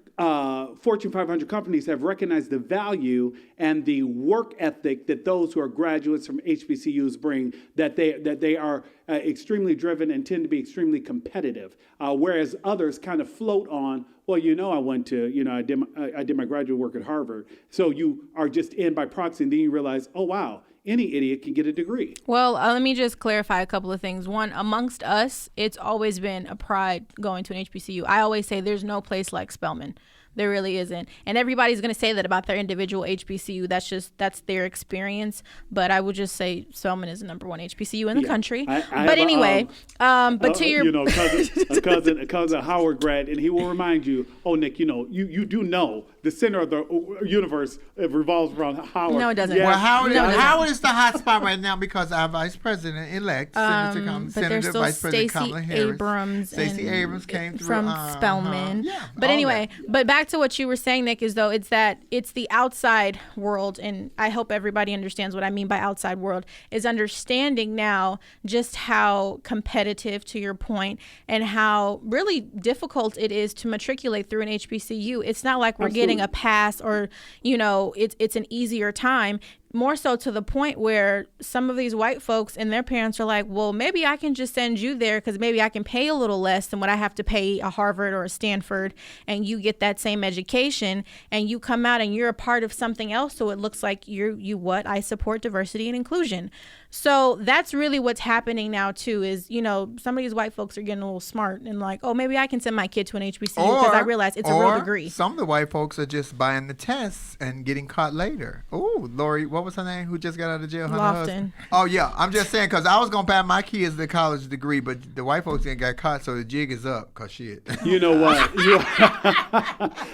Fortune 500 companies have recognized the value and the work ethic that those who are graduates from HBCUs bring, that they are extremely driven and tend to be extremely competitive, whereas others kind of float on, well, I did my graduate work at Harvard. So you are just in by proxy, and then you realize, oh, wow, any idiot can get a degree. Well, let me just clarify a couple of things. One, amongst us, it's always been a pride going to an HBCU. I always say there's no place like Spelman. There really isn't. And everybody's going to say that about their individual HBCU. That's their experience. But I would just say Spelman is the number one HBCU in the country. But anyway, to your... a cousin Howard grad, and he will remind you, oh, Nick, you do know the center of the universe revolves around Howard. No, it doesn't. Yes. Well, Howard is the hot spot right now because our vice president-elect, Senator Vice President Kamala Harris. Stacey Abrams came through. From Spelman. Yeah, but anyway, but back to what you were saying, Nick, is though it's the outside world, and I hope everybody understands what I mean by outside world, is understanding now just how competitive, to your point, and how really difficult it is to matriculate through an HBCU. It's not like we're getting a pass or, it's an easier time. More so to the point where some of these white folks and their parents are like, well, maybe I can just send you there because maybe I can pay a little less than what I have to pay a Harvard or a Stanford, and you get that same education and you come out and you're a part of something else. So it looks like I support diversity and inclusion. So that's really what's happening now too, is, some of these white folks are getting a little smart and like, oh, maybe I can send my kid to an HBCU because I realize it's a real degree. Some of the white folks are just buying the tests and getting caught later. Oh, Lori, what was her name who just got out of jail? Lofton. Oh, yeah. I'm just saying, because I was going to buy my kids the college degree, but the white folks ain't got caught, so the jig is up, because shit. You know what?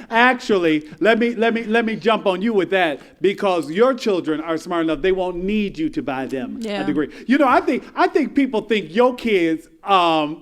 Actually, let me jump on you with that, because your children are smart enough, they won't need you to buy them a degree. I think people think your kids are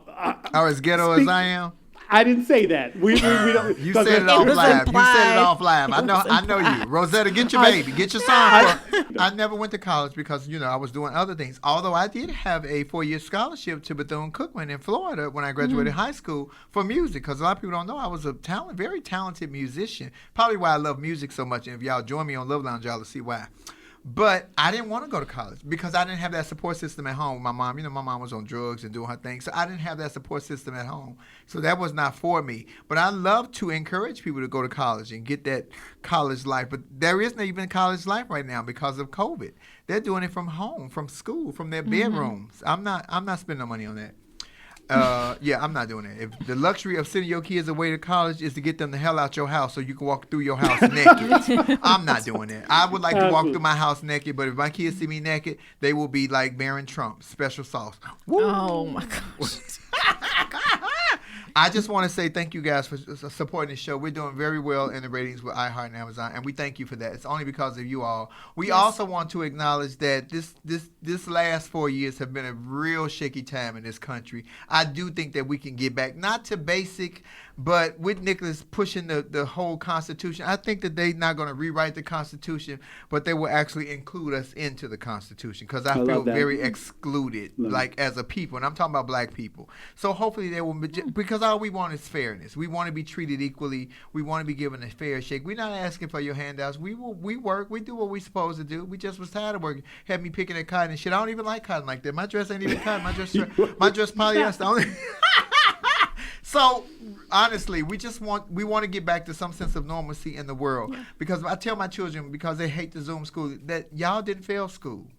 as ghetto as I am. I didn't say that. We don't. You said it off live. You said it off live. I know you. Rosetta, get your baby. Get your son. I never went to college because, I was doing other things. Although I did have a 4-year scholarship to Bethune-Cookman in Florida when I graduated high school for music. Because a lot of people don't know I was a very talented musician. Probably why I love music so much. And if y'all join me on Love Lounge, y'all will see why. But I didn't want to go to college because I didn't have that support system at home. My mom, my mom was on drugs and doing her thing. So I didn't have that support system at home. So that was not for me. But I love to encourage people to go to college and get that college life. But there isn't even college life right now because of COVID. They're doing it from home, from school, from their bedrooms. I'm not spending no money on that. I'm not doing it. If the luxury of sending your kids away to college is to get them the hell out your house so you can walk through your house naked, I'm not doing it. I would like to walk through my house naked, but if my kids see me naked, they will be like Barron Trump, special sauce. Woo! Oh my gosh. I just want to say thank you guys for supporting the show. We're doing very well in the ratings with iHeart and Amazon, and we thank you for that. It's only because of you all. We also want to acknowledge that this last 4 years have been a real shaky time in this country. I do think that we can get back, not to basic, but with Nicholas pushing the whole Constitution, I think that they're not going to rewrite the Constitution, but they will actually include us into the Constitution, because I feel very excluded, as a people, and I'm talking about black people. So hopefully they will, because all we want is fairness. We want to be treated equally. We want to be given a fair shake. We're not asking for your handouts. We work. We do what we're supposed to do. We just was tired of working. Had me picking at cotton and shit. I don't even like cotton like that. My dress ain't even cotton. My dress polyester. So honestly, we want to get back to some sense of normalcy in the world. Because I tell my children, because they hate the Zoom school, that y'all didn't fail school.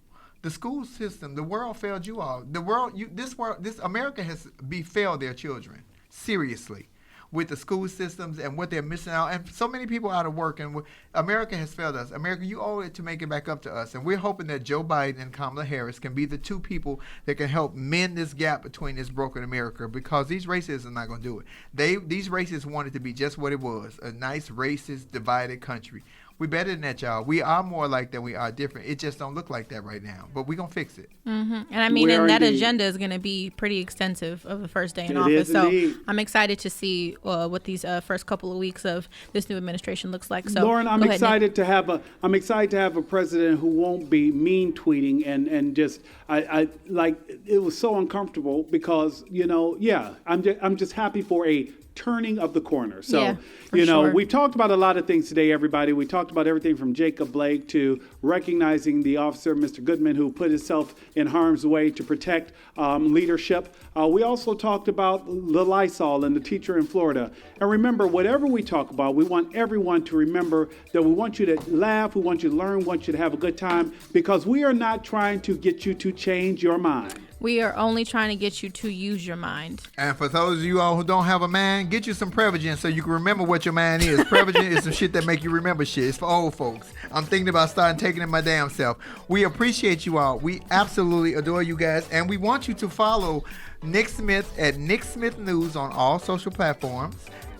The school system, the world failed you all. The world, this America has failed their children. Seriously. with the school systems and what they're missing out, and so many people out of work. And America has failed us. America, you owe it to make it back up to us. And we're hoping that Joe Biden and Kamala Harris can be the two people that can help mend this gap between this broken America, because these racists are not going to do it. These racists want it to be just what it was, a nice, racist, divided country. We better than that, y'all. We are more like that. We are different. It just don't look like that right now. But we're going to fix it. Mm-hmm. And I mean, and that agenda is going to be pretty extensive of the first day in office. So I'm excited to see what these first couple of weeks of this new administration looks like. So Lauren, I'm excited to have a president who won't be mean tweeting and just I like, it was so uncomfortable because, I'm just happy for a turning of the corner. So, we've talked about a lot of things today, everybody. We talked about everything from Jacob Blake to recognizing the officer, Mr. Goodman, who put himself in harm's way to protect leadership. We also talked about the Lysol and the teacher in Florida. And remember, whatever we talk about, we want everyone to remember that we want you to laugh, we want you to learn, we want you to have a good time, because we are not trying to get you to change your mind. We are only trying to get you to use your mind. And for those of you all who don't have a mind, get you some Prevagen so you can remember what your mind is. Prevagen is some shit that make you remember shit. It's for old folks. I'm thinking about starting taking it my damn self. We appreciate you all. We absolutely adore you guys. And we want you to follow Nick Smith at Nick Smith News on all social platforms.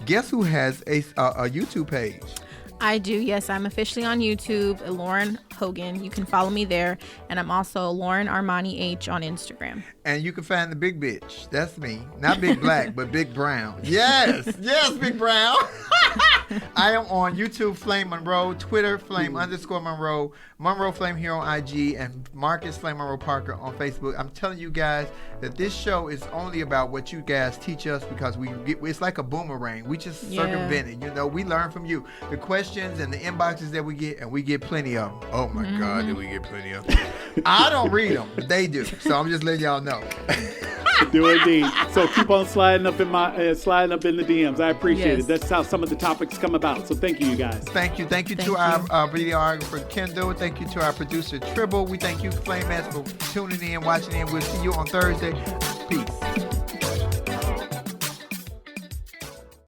Guess who has a YouTube page? I do, yes. I'm officially on YouTube, Lauren Hogan. You can follow me there. And I'm also Lauren Armani H on Instagram. And you can find the big bitch. That's me. Not big black, but big brown. Yes, big brown. I am on YouTube, Flame Monroe, Twitter, Flame_Monroe, Monroe Flame here on IG, and Marcus Flame Monroe Parker on Facebook. I'm telling you guys that this show is only about what you guys teach us, because it's like a boomerang. We just circumvent it. We learn from you. The questions and the inboxes that we get, and we get plenty of them. Oh my God, do we get plenty of them? I don't read them, but they do. So I'm just letting y'all know. Do indeed. So keep on sliding up in the DMs. I appreciate it. That's how some of the topics come about. So thank you guys. Thank you to our videographer Kendall. Thank you to our producer Tribble. We thank you, Flame Mass, for tuning in, watching in. We'll see you on Thursday. Peace.